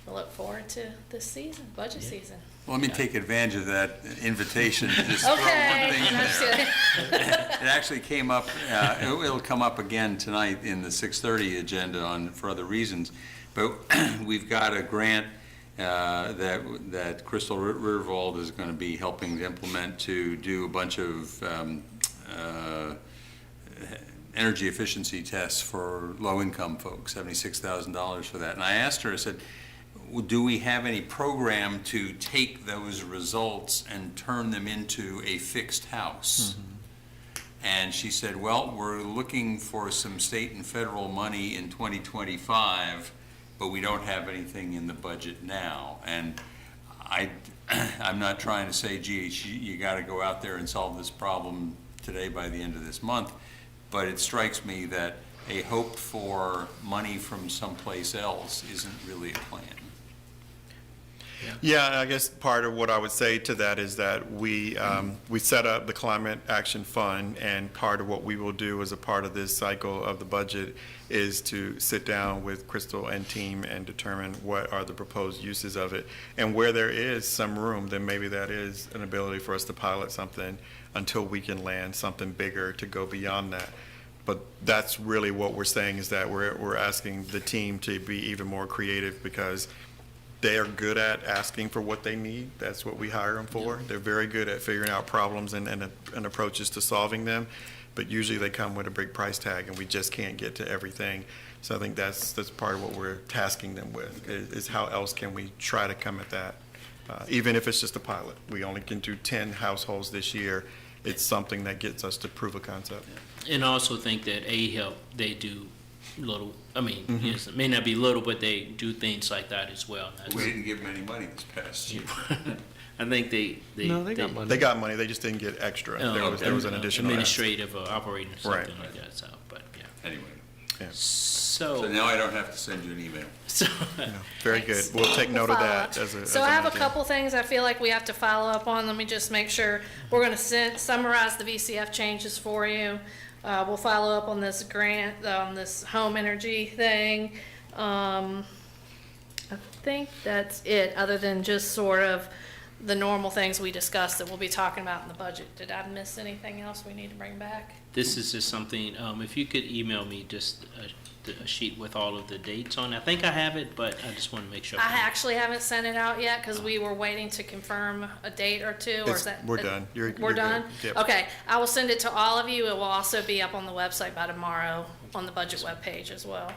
we'll look forward to this season, budget season. Well, let me take advantage of that invitation to just throw one Okay. thing in I'm just there. kidding. It actually came up, it'll come up again tonight in the 6:30 agenda for other reasons. But we've got a grant that Crystal Ritterwald is going to be helping to implement to do a bunch of energy efficiency tests for low-income folks, $76,000 for that. And I asked her, I said, do we have any program to take those results and turn them into a fixed house? And she said, well, we're looking for some state and federal money in 2025, but we don't have anything in the budget now. And I'm not trying to say, gee, you got to go out there and solve this problem today by the end of this month, but it strikes me that a hope for money from someplace else isn't really a plan. Yeah, I guess part of what I would say to that is that we set up the Climate Action Fund, and part of what we will do as a part of this cycle of the budget is to sit down with Crystal and team and determine what are the proposed uses of it. And where there is some room, then maybe that is an ability for us to pilot something until we can land something bigger to go beyond that. But that's really what we're saying, is that we're asking the team to be even more creative, because they are good at asking for what they need. That's what we hire them for. They're very good at figuring out problems and approaches to solving them, but usually they come with a big price tag, and we just can't get to everything. So I think that's part of what we're tasking them with, is how else can we try to come at that, even if it's just a pilot. We only can do 10 households this year. It's something that gets us to prove a concept. And I also think that A-HELP, they do little, yes, it may not be little, but they do things like that as well. We didn't give them any money this past year. I think they got money. They got money, they just didn't get extra. There was an additional ask. administrative or operating or something Right. like that, so, but, yeah. Anyway, So, so now I don't have to send you an email. Very good. We'll take note of that as a. So as I have a an idea. couple things I feel like we have to follow up on. Let me just make sure. We're gonna summarize the VCF changes for you. We'll follow up on this grant, on this home energy thing. I think that's it, other than just sort of the normal things we discussed that we'll be talking about in the budget. Did I miss anything else we need to bring back? this is just something, if you could email me just a sheet with all of the dates on it. I think I have it, but I just want to make sure. I actually haven't sent it out yet because we were waiting to confirm a date or two, or is that? We're done. You're We're good. done? Yep. Okay, I will send it to all of you. It will also be up on the website by tomorrow on the budget webpage as well.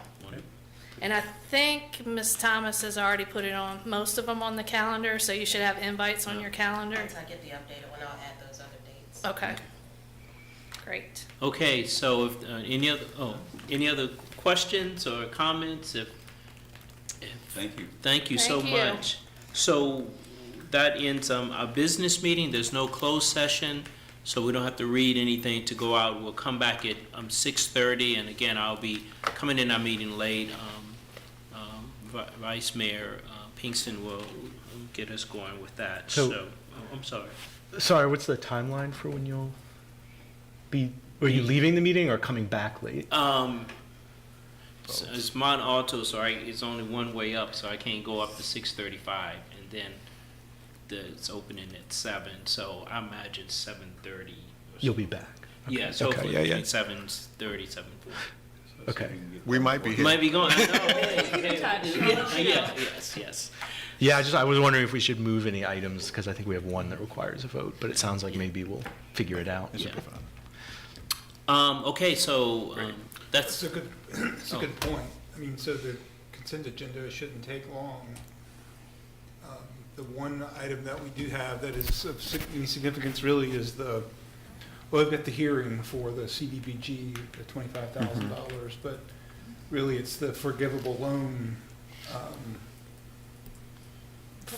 And I think Ms. Thomas has already put it on, most of them on the calendar, so you should have invites on your calendar. Once I get the updated one, I'll add those other dates. Okay. Great. Okay, so if, any other questions or comments? Thank you. Thank you so Thank you. much. So that ends our business meeting. There's no closed session. so we don't have to read anything to go out. We'll come back at 6:30, and again, I'll be coming in our meeting late. Vice Mayor Pinkston will get us going with that. So- So, I'm sorry. Sorry, what's the timeline for when you'll be, are you leaving the meeting or coming back late? It's Mont Alto, so it's only one way up, so I can't go up to 6:35, and then it's opening at 7, so I imagine 7:30. You'll be back. Okay. Yeah, so Okay, hopefully yeah, yeah. between 7:30, 7:40. Okay. We might be here. Might be going, I know, hey, yeah, yes. Yeah, I was wondering if we should move any items, because I think we have one that requires a vote, but it sounds like maybe we'll figure it out. It should be Yeah. fun. Okay, so That's that's, a good, that's a good point. I mean, so the consent agenda shouldn't take long. The one item that we do have that is of any significance really is well, we've got the hearing for the CDBG, the $25,000, but really it's the forgivable loan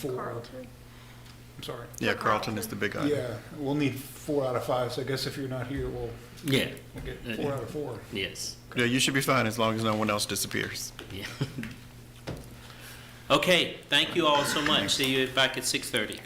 I'm sorry. Yeah, Carlton is the big item. Yeah, we'll need 4 out of 5, so I guess if you're not here, we'll yeah, get 4 out of 4. yes, Yeah, you should be fine as long as no one else disappears. yeah. Okay, thank you all so much. See you back at 6:30.